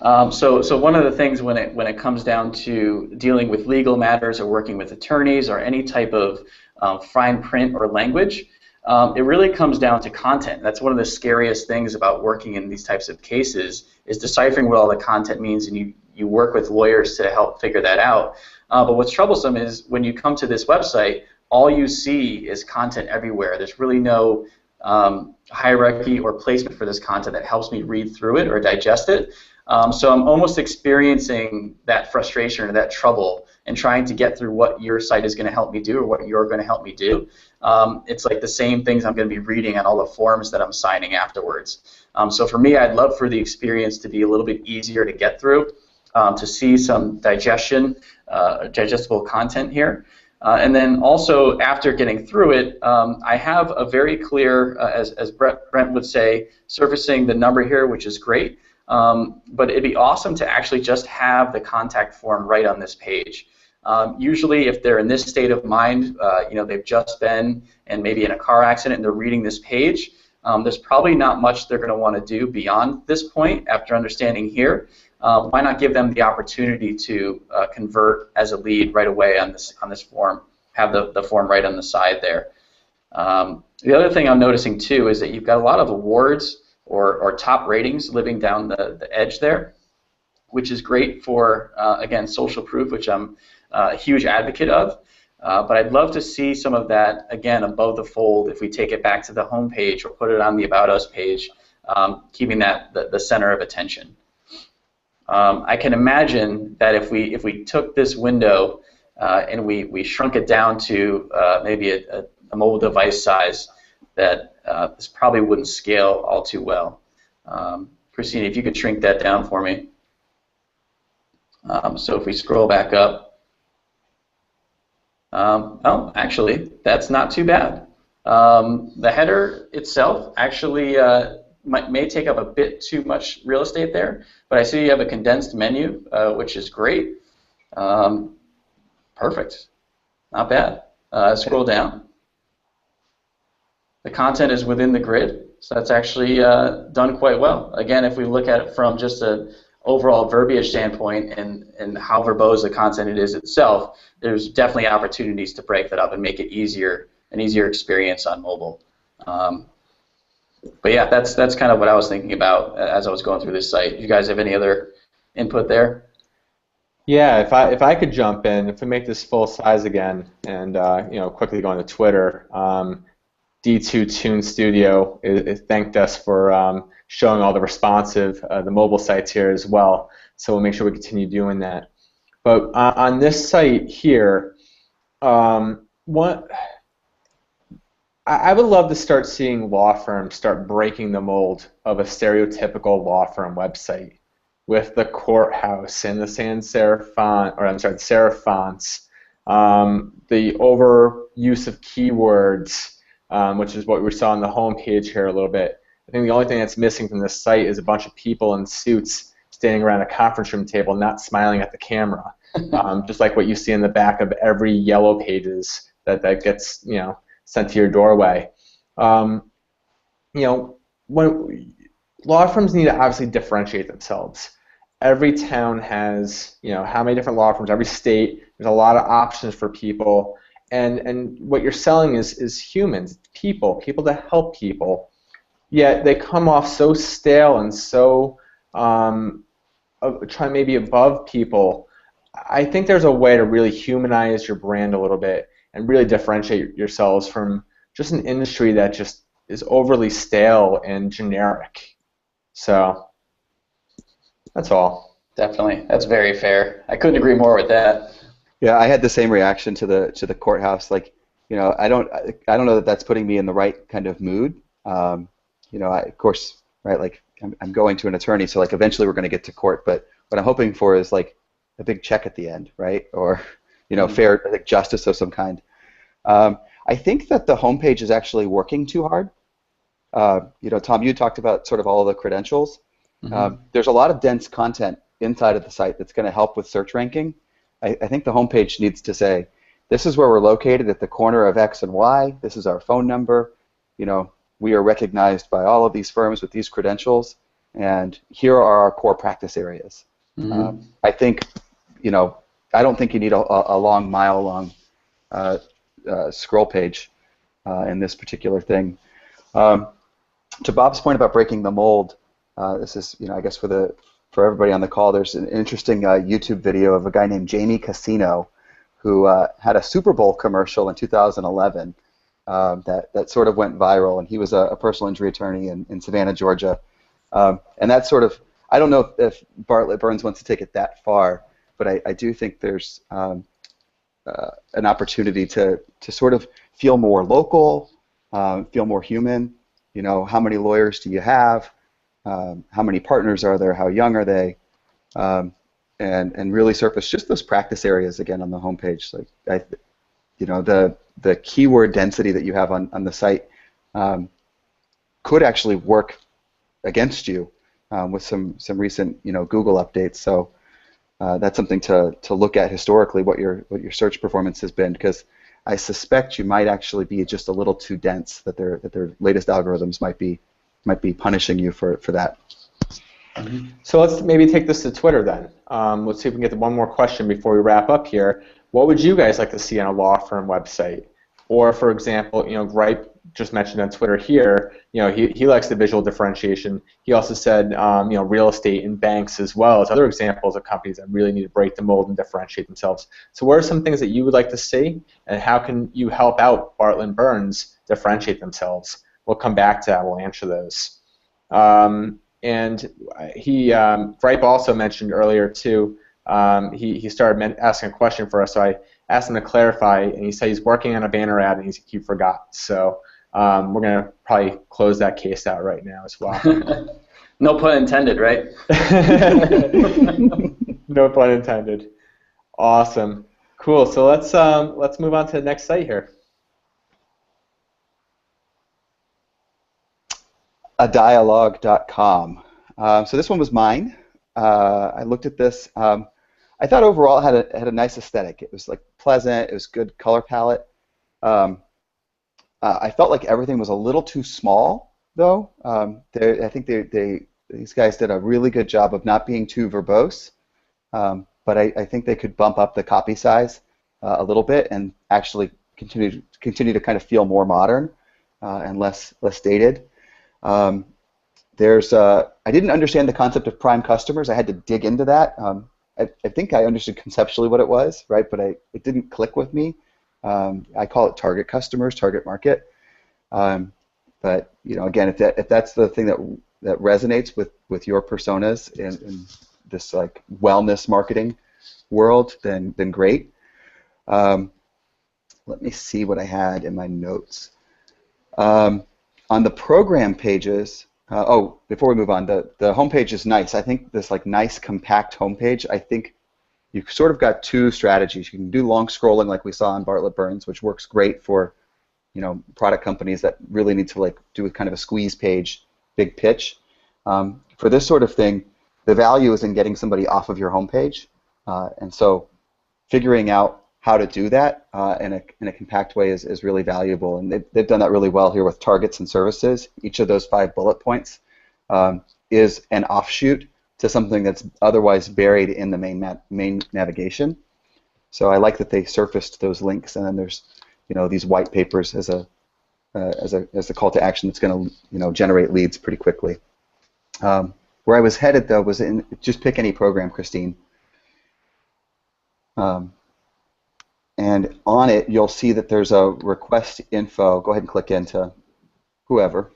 So one of the things when it comes down to dealing with legal matters or working with attorneys or any type of fine print or language, it really comes down to content. That's one of the scariest things about working in these types of cases is deciphering what all the content means, and you work with lawyers to help figure that out. But what's troublesome is when you come to this website, all you see is content everywhere. There's really no hierarchy or placement for this content that helps me read through it or digest it. So I'm almost experiencing that frustration or that trouble and trying to get through what your site is going to help me do or what you're going to help me do. It's like the same things I'm going to be reading on all the forms that I'm signing afterwards. So for me, I'd love for the experience to be a little bit easier to get through, to see some digestible content here. And then also after getting through it, I have a very clear, as Brent would say, surfacing the number here, which is great. But it'd be awesome to actually just have the contact form right on this page. Usually if they're in this state of mind, they've just been and maybe in a car accident and they're reading this page, there's probably not much they're going to want to do beyond this point after understanding here. Why not give them the opportunity to convert as a lead right away on this form, have the form right on the side there. The other thing I'm noticing too is that you've got a lot of awards or top ratings living down the edge there, which is great for, again, social proof, which I'm a huge advocate of. But I'd love to see some of that, again, above the fold if we take it back to the home page or put it on the About Us page, keeping that the center of attention. I can imagine that if we took this window and we shrunk it down to maybe a mobile device size, that this probably wouldn't scale all too well. Christina, if you could shrink that down for me. So if we scroll back up, oh, actually, that's not too bad. The header itself actually may take up a bit too much real estate there, but I see you have a condensed menu, which is great. Perfect. Not bad. Scroll down. The content is within the grid, so that's actually done quite well. Again, if we look at it from just an overall verbiage standpoint and how verbose the content it is itself, there's definitely opportunities to break that up and make it an easier experience on mobile. But yeah, that's kind of what I was thinking about as I was going through this site. You guys have any other input there? Yeah, if I could jump in, if we make this full size again and quickly go into Twitter. D2 Tune Studio thanked us for showing all the responsive, the mobile sites here as well. So we'll make sure we continue doing that. But on this site here, I would love to start seeing law firms start breaking the mold of a stereotypical law firm website with the courthouse and the sans serif font, or I'm sorry, the serif fonts, the overuse of keywords, which is what we saw on the home page here a little bit. I think the only thing that's missing from this site is a bunch of people in suits standing around a conference room table, not smiling at the camera, just like what you see in the back of every yellow pages that gets sent to your doorway. When law firms need to obviously differentiate themselves. Every town has, how many different law firms? Every state, there's a lot of options for people, and what you're selling is humans, people to help people. Yet they come off so stale and so trying maybe above people. I think there's a way to really humanize your brand a little bit and really differentiate yourselves from just an industry that just is overly stale and generic. So that's all. Definitely, that's very fair. I couldn't agree more with that. Yeah, I had the same reaction to the courthouse. Like, I don't know that that's putting me in the right kind of mood. Of course, right? Like, I'm going to an attorney, so like eventually we're going to get to court. But what I'm hoping for is like a big check at the end, right? Or fair, like, justice of some kind. I think that the homepage is actually working too hard. Tom, you talked about sort of all the credentials. Mm-hmm. There's a lot of dense content inside of the site that's going to help with search ranking. I think the homepage needs to say, this is where we're located at the corner of X and Y. This is our phone number. We are recognized by all of these firms with these credentials, and here are our core practice areas. Mm-hmm. I think, I don't think you need a long, mile-long scroll page in this particular thing. To Bob's point about breaking the mold, this is, I guess for everybody on the call, there's an interesting YouTube video of a guy named Jamie Casino who had a Super Bowl commercial in 2011 that sort of went viral, and he was a personal injury attorney in Savannah, Georgia. And that's sort of, I don't know if Bartlett Burns wants to take it that far, but I do think there's an opportunity to sort of feel more local, feel more human. How many lawyers do you have? How many partners are there? How young are they? And really surface just those practice areas again on the homepage. Like the keyword density that you have on the site could actually work against you with some recent Google updates. So that's something to look at historically, what your search performance has been, because I suspect you might actually be just a little too dense, that their latest algorithms might be punishing you for that. Mm-hmm. So let's maybe take this to Twitter then. Let's see if we can get to one more question before we wrap up here. What would you guys like to see on a law firm website? Or, for example, Gripe just mentioned on Twitter here, he likes the visual differentiation. He also said, real estate and banks as well as other examples of companies that really need to break the mold and differentiate themselves. So what are some things that you would like to see, and how can you help out Bartlett Burns differentiate themselves? We'll come back to that. We'll answer those. And Gripe also mentioned earlier too, he started asking a question for us, so I asked him to clarify, and he said he's working on a banner ad and he forgot. So we're going to probably close that case out right now as well. No pun intended, right? No pun intended. Awesome. Cool. So let's move on to the next site here. Adialogue.com. So this one was mine. I looked at this. I thought overall it had a nice aesthetic. It was like pleasant. It was good color palette. I felt like everything was a little too small, though. I think these guys did a really good job of not being too verbose. But I think they could bump up the copy size a little bit and actually continue to kind of feel more modern and less dated. I didn't understand the concept of prime customers. I had to dig into that. I think I understood conceptually what it was, right? But it didn't click with me. I call it target customers, target market. But again, if that's the thing that resonates with your personas in this like wellness marketing world, then great. Let me see what I had in my notes. On the program pages, before we move on, the homepage is nice. I think this like nice compact homepage, I think you've sort of got two strategies. You can do long scrolling like we saw on Bartlett Burns, which works great for product companies that really need to like do kind of a squeeze page, big pitch. For this sort of thing, the value is in getting somebody off of your homepage, and so figuring out how to do that in a compact way is really valuable, and they've done that really well here with targets and services. Each of those 5 bullet points is an offshoot to something that's otherwise buried in the main navigation. So I like that they surfaced those links, and then there's these white papers as a call to action that's going to generate leads pretty quickly. Where I was headed though was in just pick any program, Christine. And on it, you'll see that there's a request info. Go ahead and click into whoever.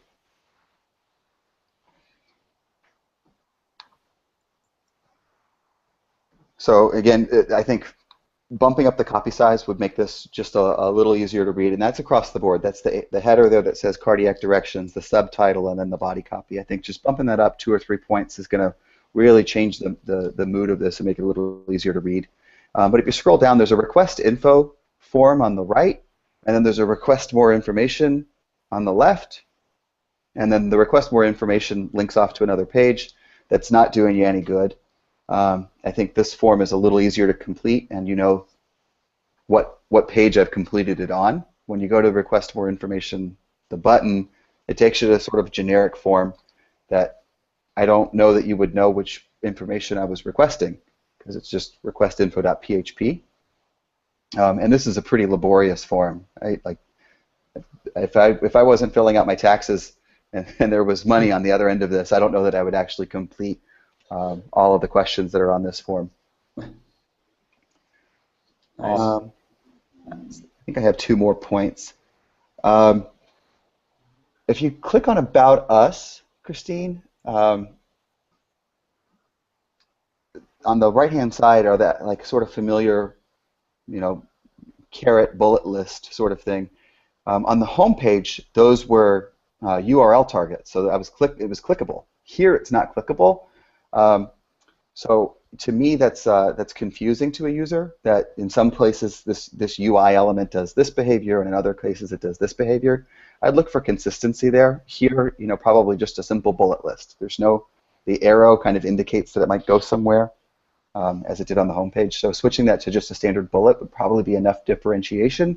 So again, I think bumping up the copy size would make this just a little easier to read, and that's across the board. That's the header there that says cardiac directions, the subtitle, and then the body copy. I think just bumping that up 2 or 3 points is going to really change the mood of this and make it a little easier to read. But if you scroll down, there's a request info form on the right, and then there's a request more information on the left, and then the request more information links off to another page that's not doing you any good. I think this form is a little easier to complete, and you know what page I've completed it on. When you go to request more information, the button, it takes you to sort of generic form that I don't know that you would know which information I was requesting, because it's just requestinfo.php. And this is a pretty laborious form. Like if I wasn't filling out my taxes and there was money on the other end of this, I don't know that I would actually complete all of the questions that are on this form. Nice. I think I have 2 more points. If you click on About Us, Christine, on the right-hand side are that like sort of familiar, carrot bullet list sort of thing. On the home page, those were URL targets, so it was clickable. Here, it's not clickable. So to me, that's confusing to a user. That in some places this UI element does this behavior, and in other cases it does this behavior. I'd look for consistency there. Here, probably just a simple bullet list. The arrow kind of indicates that it might go somewhere, as it did on the home page. So switching that to just a standard bullet would probably be enough differentiation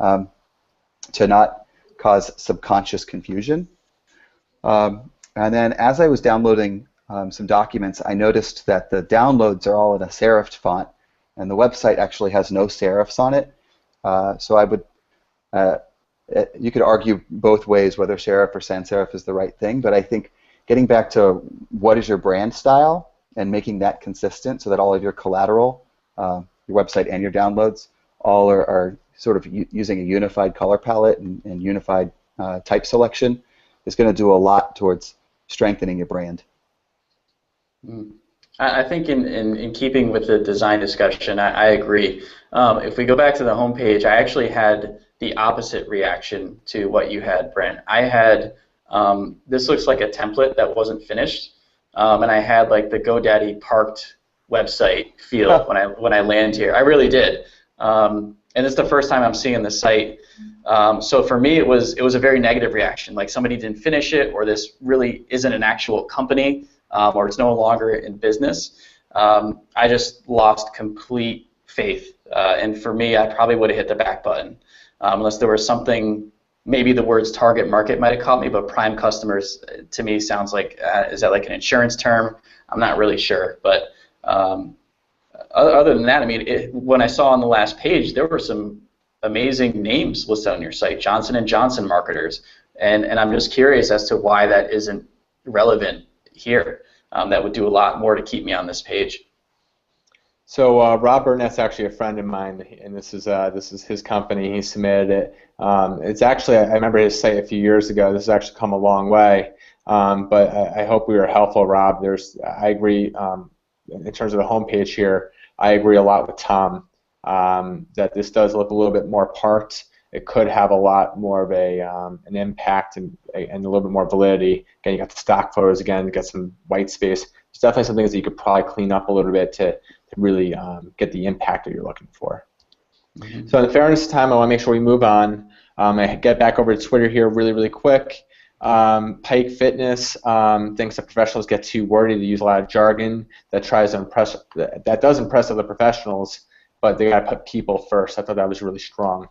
to not cause subconscious confusion. And then as I was downloading some documents, I noticed that the downloads are all in a serifed font, and the website actually has no serifs on it. So I would, you could argue both ways whether serif or sans serif is the right thing, but I think getting back to what is your brand style and making that consistent so that all of your collateral, your website and your downloads, all are sort of using a unified color palette and unified type selection is going to do a lot towards strengthening your brand. I think in keeping with the design discussion, I agree. If we go back to the home page, I actually had the opposite reaction to what you had, Brent. I had, this looks like a template that wasn't finished, and I had like the GoDaddy parked website feel when I land here. I really did. And it's the first time I'm seeing the site. So for me, it was a very negative reaction, like somebody didn't finish it, or this really isn't an actual company. Or it's no longer in business. I just lost complete faith. And for me, I probably would have hit the back button unless there was something, maybe the words target market might have caught me, but prime customers to me sounds like, is that like an insurance term? I'm not really sure. But other than that, I mean, when I saw on the last page, there were some amazing names listed on your site, Johnson & Johnson marketers. And I'm just curious as to why that isn't relevant here. That would do a lot more to keep me on this page. So Rob Burnett's actually a friend of mine, and this is his company. He submitted it. It's actually, I remember his site a few years ago. This has actually come a long way. But I hope we were helpful, Rob. I agree in terms of the homepage here. I agree a lot with Tom that this does look a little bit more parked. It could have a lot more of an impact and a little bit more validity. Again, you got the stock photos again, you got some white space. There's definitely some things that you could probably clean up a little bit to really get the impact that you're looking for. Mm-hmm. So in the fairness of time, I want to make sure we move on. I get back over to Twitter here really quick. Pike Fitness thinks that professionals get too wordy. They use a lot of jargon that tries to impress, that does impress other professionals, but they got to put people first. I thought that was really strong.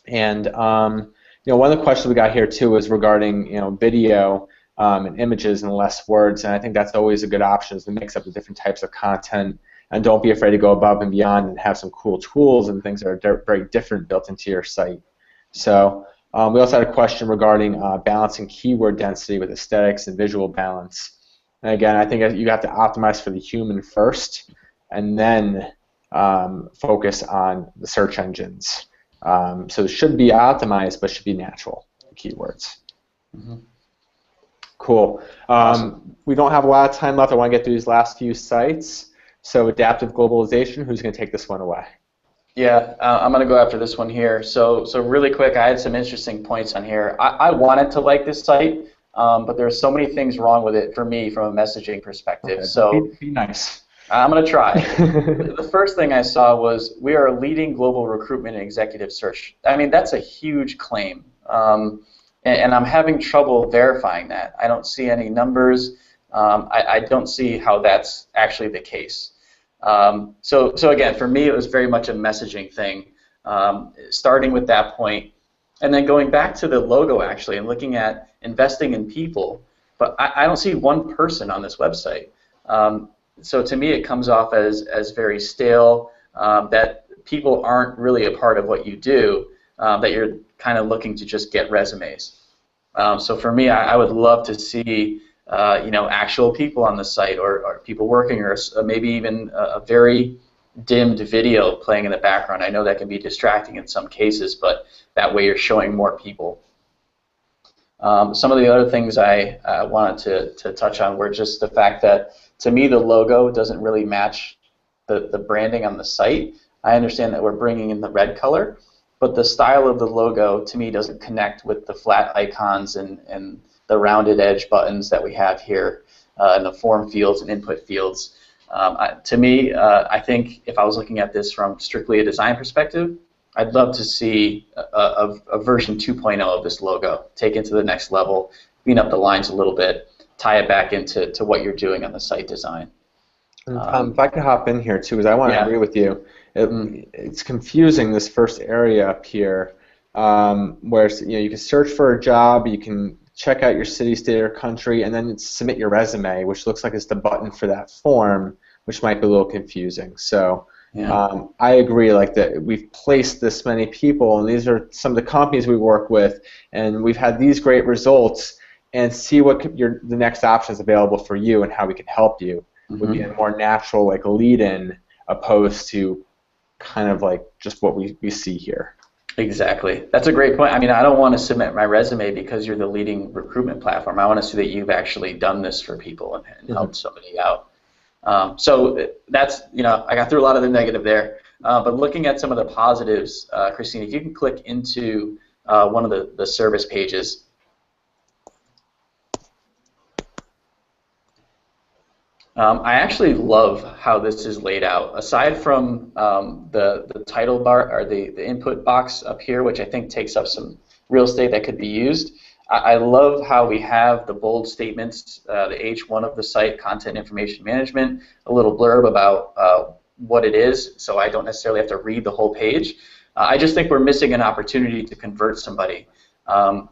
And one of the questions we got here too is regarding video and images and less words, and I think that's always a good option, is to mix up the different types of content, and don't be afraid to go above and beyond and have some cool tools and things that are very different built into your site. So we also had a question regarding balancing keyword density with aesthetics and visual balance. And again, I think you have to optimize for the human first, and then focus on the search engines. So it should be optimized, but should be natural keywords. Mm-hmm. Cool. Awesome. We don't have a lot of time left. I want to get through these last few sites. So adaptive globalization, who's going to take this one away? Yeah, I'm going to go after this one here. So really quick, I had some interesting points on here. I wanted to like this site, but there's so many things wrong with it for me from a messaging perspective. Okay, so be nice. I'm going to try. The first thing I saw was, we are a leading global recruitment and executive search. I mean, that's a huge claim. And I'm having trouble verifying that. I don't see any numbers. I don't see how that's actually the case. So again, for me, it was very much a messaging thing, starting with that point, and then going back to the logo actually and looking at investing in people. But I don't see one person on this website. So to me, it comes off as very stale, that people aren't really a part of what you do, that you're kind of looking to just get resumes. So for me, I would love to see actual people on the site, or people working, or maybe even a very dimmed video playing in the background. I know that can be distracting in some cases, but that way you're showing more people. Some of the other things I wanted to touch on were just the fact that, to me, the logo doesn't really match the branding on the site. I understand that we're bringing in the red color, but the style of the logo, to me, doesn't connect with the flat icons and the rounded edge buttons that we have here, and the form fields and input fields. To me, I think if I was looking at this from strictly a design perspective, I'd love to see a version 2.0 of this logo, take it to the next level, clean up the lines a little bit, tie it back into what you're doing on the site design. If I could hop in here too, because I want to agree with you. It's confusing, this first area up here, where you can search for a job, you can check out your city, state, or country, and then submit your resume, which looks like it's the button for that form, which might be a little confusing. So I agree, like that we've placed this many people, and these are some of the companies we work with, and we've had these great results, and see what the next options available for you and how we can help you. Mm-hmm. Would be a more natural lead-in, opposed to kind of like just what we see here. Exactly. That's a great point. I mean, I don't want to submit my resume because you're the leading recruitment platform. I want to see that you've actually done this for people and helped somebody out. So that's, I got through a lot of the negative there. But looking at some of the positives, Christine, if you can click into one of the service pages. I actually love how this is laid out. Aside from the title bar, or the input box up here, which I think takes up some real estate that could be used, I love how we have the bold statements, the H1 of the site, content information management, a little blurb about what it is, so I don't necessarily have to read the whole page. I just think we're missing an opportunity to convert somebody.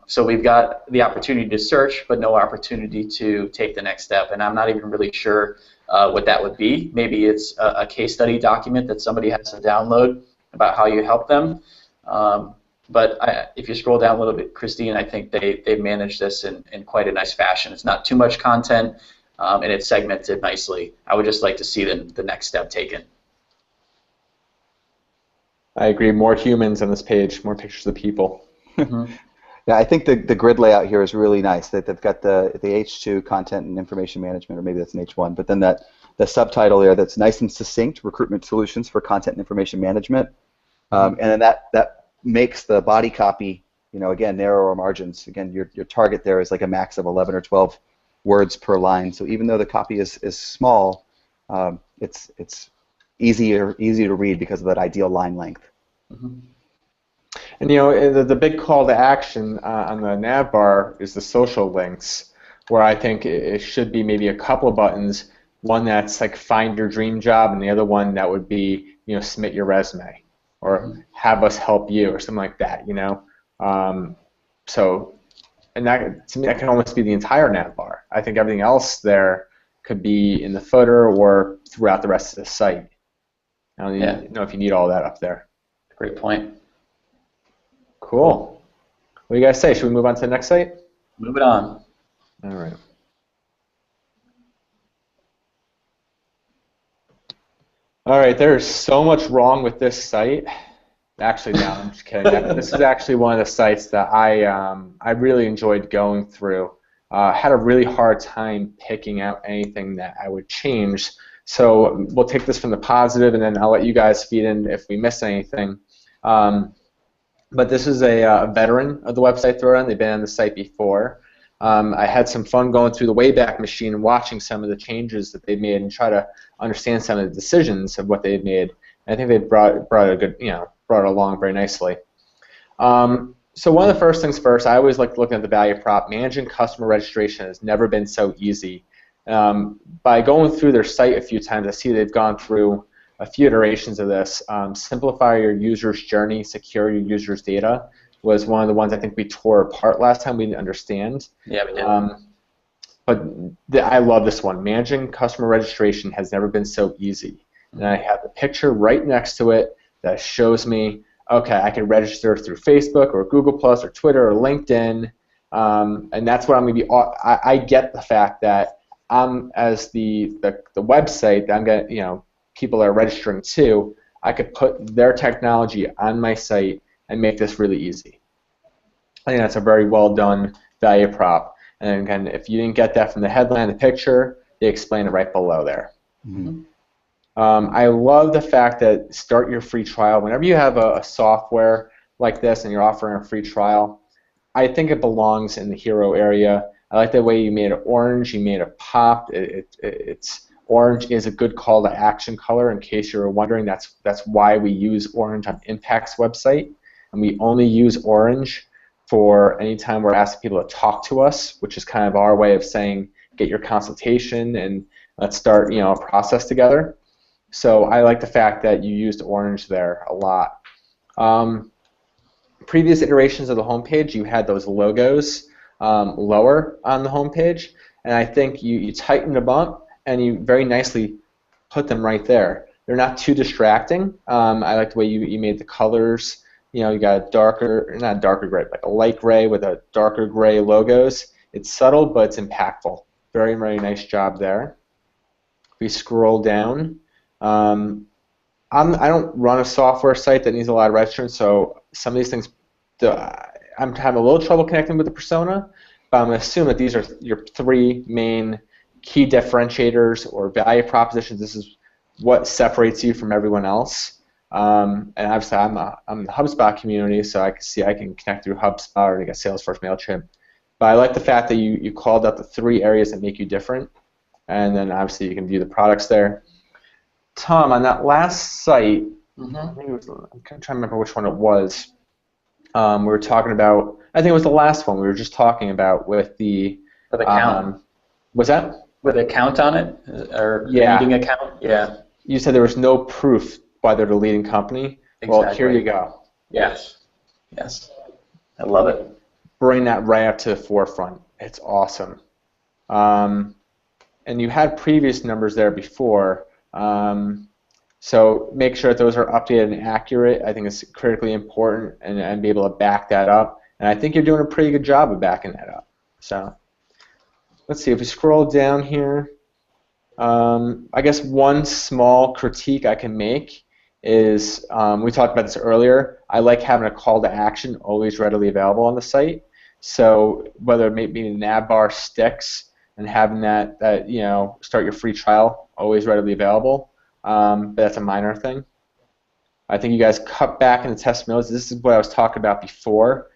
So we've got the opportunity to search, but no opportunity to take the next step, and I'm not even really sure what that would be. Maybe it's a case study document that somebody has to download about how you help them. But if you scroll down a little bit, Christine, I think they've managed this in quite a nice fashion. It's not too much content. and it's segmented nicely. I would just like to see the next step taken. I agree. More humans on this page, more pictures of people. Mm-hmm. Yeah, I think the grid layout here is really nice. That they've got the H2 content and information management, or maybe that's an H1, but then the subtitle there that's nice and succinct, recruitment solutions for content and information management, and then that makes the body copy, again, narrower margins. Again, your target there is like a max of 11 or 12 words per line. So even though the copy is small, it's easy to read because of that ideal line length. Mm-hmm. And the big call to action on the nav bar is the social links, where I think it should be maybe a couple of buttons. One that's like find your dream job, and the other one that would be submit your resume, or have us help you, or something like that. So, and that to me that can almost be the entire nav bar. I think everything else there could be in the footer or throughout the rest of the site. I don't know if you need all that up there. Great point. Cool. What do you guys say? Should we move on to the next site? Move it on. All right. All right, there's so much wrong with this site. Actually, no, I'm just kidding. This is actually one of the sites that I really enjoyed going through. Had a really hard time picking out anything that I would change. So we'll take this from the positive, and then I'll let you guys feed in if we miss anything. But this is a veteran of the website Throwdown. They've been on the site before. I had some fun going through the Wayback Machine and watching some of the changes that they've made and try to understand some of the decisions of what they've made. And I think they brought it along very nicely. So one of the first things first, I always like looking at the value prop. Managing customer registration has never been so easy. By going through their site a few times, I see they've gone through a few iterations of this. Simplify your user's journey, secure your user's data was one of the ones I think we tore apart last time. We didn't understand. Yeah, we did. But I love this one. Managing customer registration has never been so easy. And I have the picture right next to it that shows me, okay, I can register through Facebook or Google Plus or Twitter or LinkedIn, and that's what I'm going to be. I get the fact that I'm as the website that I'm getting, people are registering to. I could put their technology on my site and make this really easy. I think that's a very well done value prop. And again, if you didn't get that from the headline, the picture, they explain it right below there. Mm-hmm. I love the fact that start your free trial. Whenever you have a software like this and you're offering a free trial, I think it belongs in the hero area. I like the way you made it orange, you made it pop. It's orange is a good call to action color. In case you were wondering, that's why we use orange on Impact's website, and we only use orange for any time we're asking people to talk to us, which is kind of our way of saying get your consultation and let's start a process together. So I like the fact that you used orange there a lot. Previous iterations of the homepage, you had those logos lower on the homepage, and I think you tightened them up and you very nicely put them right there. They're not too distracting. I like the way you made the colors. You got a darker, not darker gray, like a light gray with a darker gray logos. It's subtle, but it's impactful. Very, very nice job there. If we scroll down, I don't run a software site that needs a lot of registration, so some of these things, I'm having a little trouble connecting with the persona, but I'm going to assume that these are your three main key differentiators or value propositions. This is what separates you from everyone else. And obviously, I'm in the HubSpot community, so I can connect through HubSpot or get Salesforce, MailChimp. But I like the fact that you called out the three areas that make you different, and then obviously you can view the products there. Tom, on that last site, I'm trying to remember which one it was. We were talking about, I think it was the last one we were just talking about with the count. Was that? With a count on it? Or leading account? Yeah. You said there was no proof why they're the leading company. Exactly. Well, here you go. Yes. Yes. I love it. Bring that right up to the forefront. It's awesome. And you had previous numbers there before. So make sure that those are updated and accurate. I think it's critically important, and be able to back that up. And I think you're doing a pretty good job of backing that up. So let's see, if we scroll down here, I guess one small critique I can make is, we talked about this earlier, I like having a call to action always readily available on the site. So whether maybe the nav bar sticks and having that start your free trial always readily available, but that's a minor thing. I think you guys cut back in the testimonials. This is what I was talking about before.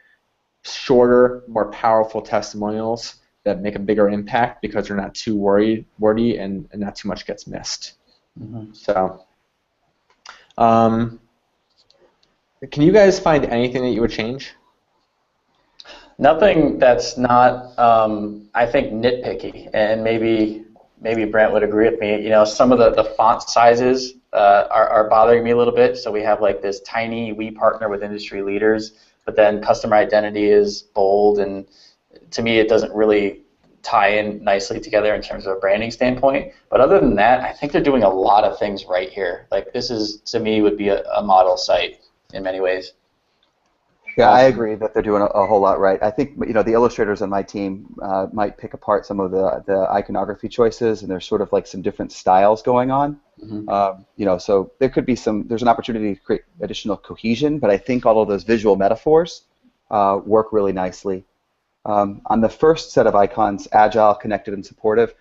Shorter, more powerful testimonials that make a bigger impact because they're not too wordy and not too much gets missed. Mm-hmm. So, can you guys find anything that you would change? Nothing that's not, I think, nitpicky, and maybe Brent would agree with me. Some of the font sizes are bothering me a little bit. So we have like this tiny, we partner with industry leaders, but then customer identity is bold, and to me it doesn't really tie in nicely together in terms of a branding standpoint. But other than that, I think they're doing a lot of things right here. Like this is, to me, would be a model site in many ways. Yeah, I agree that they're doing a whole lot right. I think the illustrators on my team might pick apart some of the iconography choices, and there's sort of like some different styles going on. Mm-hmm. So there could be there's an opportunity to create additional cohesion, but I think all of those visual metaphors work really nicely. On the first set of icons, agile, connected, and supportive,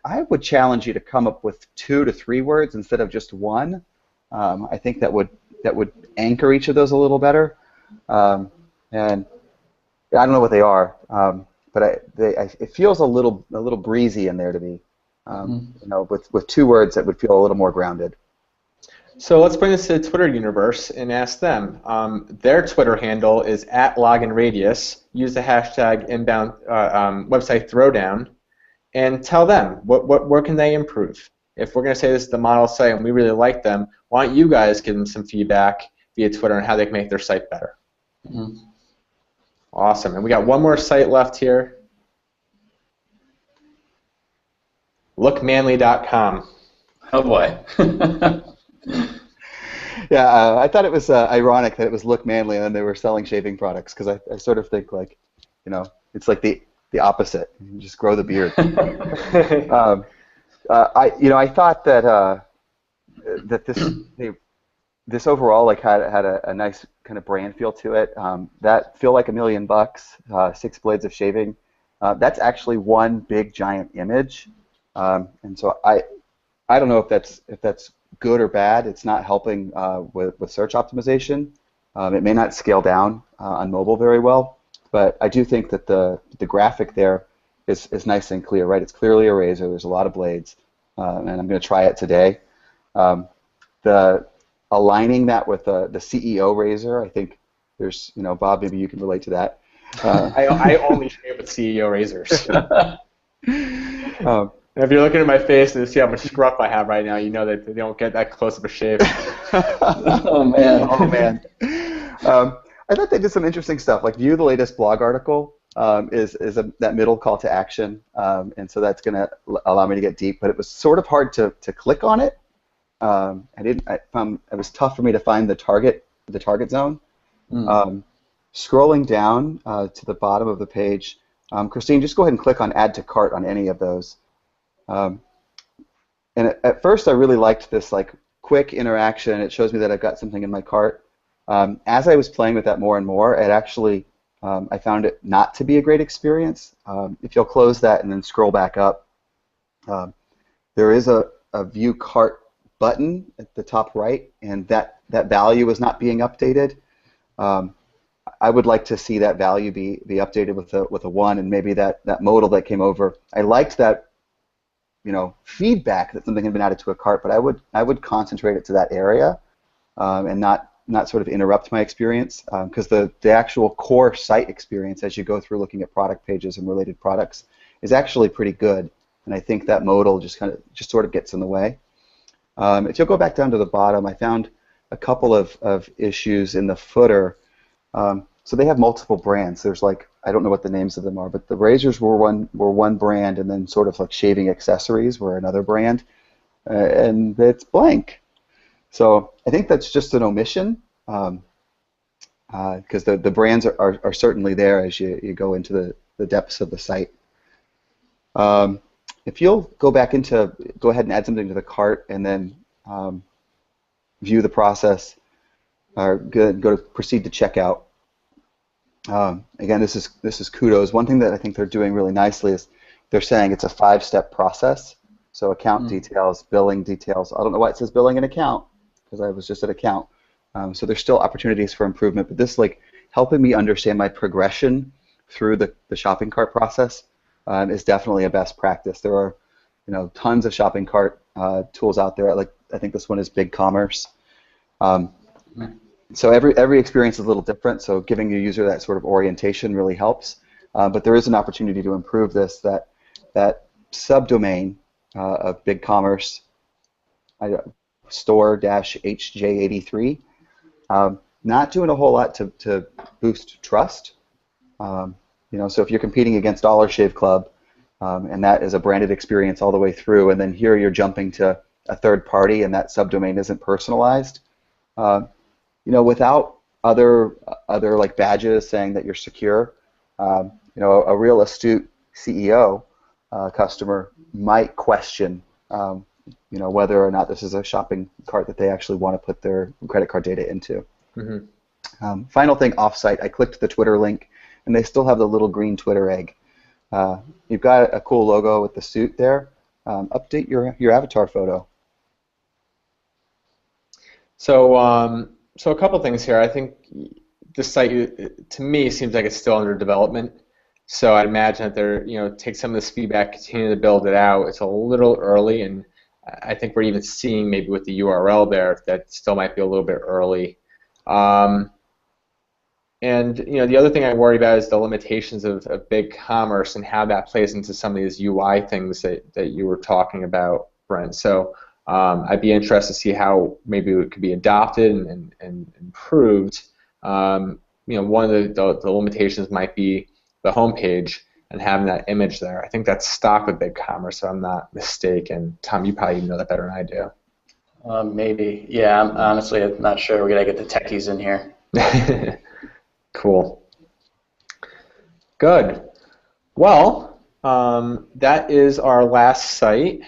I would challenge you to come up with 2 to 3 words instead of just one. I think that would anchor each of those a little better. And I don't know what they are, but it feels a little breezy in there to me. With 2 words that would feel a little more grounded. So let's bring this to the Twitter universe and ask them. Their Twitter handle is @loginradius. Use the hashtag inbound website Throwdown, and tell them where can they improve. If we're going to say this is the model site and we really like them, why don't you guys give them some feedback via Twitter on how they can make their site better? Mm-hmm. Awesome. And we got one more site left here. Lookmanly.com. Oh boy. Yeah, I thought it was ironic that it was Look Manly and then they were selling shaving products, because I sort of think like, it's like the opposite. You just grow the beard. I thought that this overall like had a nice kind of brand feel to it. That feel like $1 million, 6 blades of shaving. That's actually one big giant image, and so I don't know if that's good or bad. It's not helping with search optimization. It may not scale down on mobile very well, but I do think that the graphic there is nice and clear, right? It's clearly a razor. There's a lot of blades, and I'm going to try it today. The aligning that with the CEO razor, I think there's, Bob, maybe you can relate to that. I only shave with CEO razors. If you're looking at my face and see how much scruff I have right now, you know that they don't get that close of a shave. Oh man! Oh man! I thought they did some interesting stuff. Like, view the latest blog article is that middle call to action, and so that's going to allow me to get deep. But it was sort of hard to click on it. It was tough for me to find the target zone. Scrolling down to the bottom of the page, Christine, just go ahead and click on Add to Cart on any of those. And at first I really liked this like quick interaction. It shows me that I've got something in my cart. As I was playing with that more and more, it actually I found it not to be a great experience. If you'll close that and then scroll back up, there is a View Cart button at the top right, and that value is not being updated. I would like to see that value be updated with a 1, and maybe that modal that came over. I liked that feedback that something had been added to a cart, but I would concentrate it to that area and not sort of interrupt my experience, because the actual core site experience as you go through looking at product pages and related products is actually pretty good, and I think that modal just sort of gets in the way. If you'll go back down to the bottom, I found a couple of issues in the footer. So they have multiple brands. There's like, I don't know what the names of them are, but the razors were one brand, and then sort of like shaving accessories were another brand, and it's blank. So I think that's just an omission, because the brands are certainly there as you go into the depths of the site. If you'll go ahead and add something to the cart and then view the process, or go to proceed to checkout. Again, this is kudos. One thing that I think they're doing really nicely is they're saying it's a 5-step process. So account details, billing details. I don't know why it says billing and account, because I was just at account. So there's still opportunities for improvement, but this helping me understand my progression through the shopping cart process is definitely a best practice. There are tons of shopping cart tools out there. I think this one is BigCommerce. So every experience is a little different, so giving your user that sort of orientation really helps. But there is an opportunity to improve this, that subdomain of BigCommerce store-HJ83, not doing a whole lot to boost trust. So if you're competing against Dollar Shave Club, and that is a branded experience all the way through, and then here you're jumping to a third party and that subdomain isn't personalized, without other like badges saying that you're secure, a real astute CEO customer might question, whether or not this is a shopping cart that they actually want to put their credit card data into. Mm-hmm. Final thing, offsite. I clicked the Twitter link, and they still have the little green Twitter egg. You've got a cool logo with the suit there. Update your avatar photo. So a couple things here. I think the site, to me, seems like it's still under development. So I'd imagine that they're, take some of this feedback, continue to build it out. It's a little early, and I think we're even seeing maybe with the URL there that still might be a little bit early. And the other thing I worry about is the limitations of BigCommerce and how that plays into some of these UI things that you were talking about, Brent. So I'd be interested to see how maybe it could be adopted and improved. One of the limitations might be the homepage and having that image there. I think that's stock with BigCommerce, if I'm not mistaken. Tom, you probably know that better than I do. Maybe. Yeah, I'm honestly not sure. We're going to get the techies in here. Cool. Good. Well, that is our last site.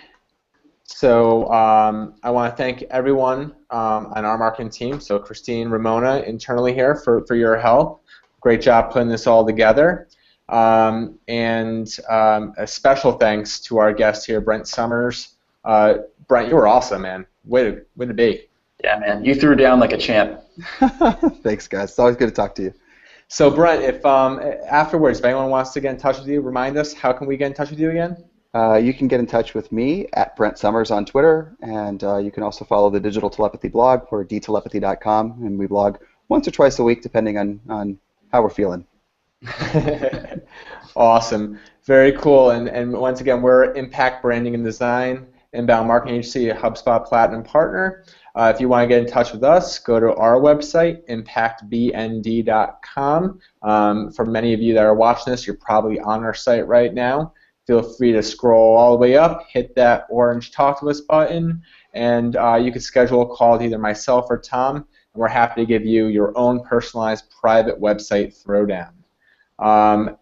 So I want to thank everyone on our marketing team. So Christine, Ramona, internally here for your help. Great job putting this all together. And a special thanks to our guest here, Brent Summers. Brent, you were awesome, man. Way to be. Yeah, man. You threw down like a champ. Thanks, guys. It's always good to talk to you. So, Brent, if afterwards, if anyone wants to get in touch with you, remind us, how can we get in touch with you again? You can get in touch with me at Brent Summers on Twitter, and you can also follow the Digital Telepathy blog, or dtelepathy.com, and we blog once or twice a week, depending on how we're feeling. Awesome. Very cool. And once again, we're Impact Branding and Design, inbound marketing agency, a HubSpot Platinum partner. If you want to get in touch with us, go to our website, impactbnd.com. For many of you that are watching this, you're probably on our site right now. Feel free to scroll all the way up, hit that orange Talk to Us button, and you can schedule a call with either myself or Tom, and we're happy to give you your own personalized private website throwdown. On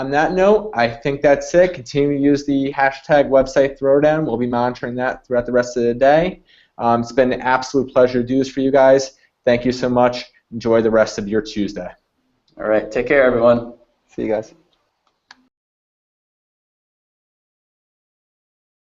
that note, I think that's it. Continue to use the hashtag website throwdown. We'll be monitoring that throughout the rest of the day. It's been an absolute pleasure to do this for you guys. Thank you so much. Enjoy the rest of your Tuesday. All right. Take care, everyone. See you guys.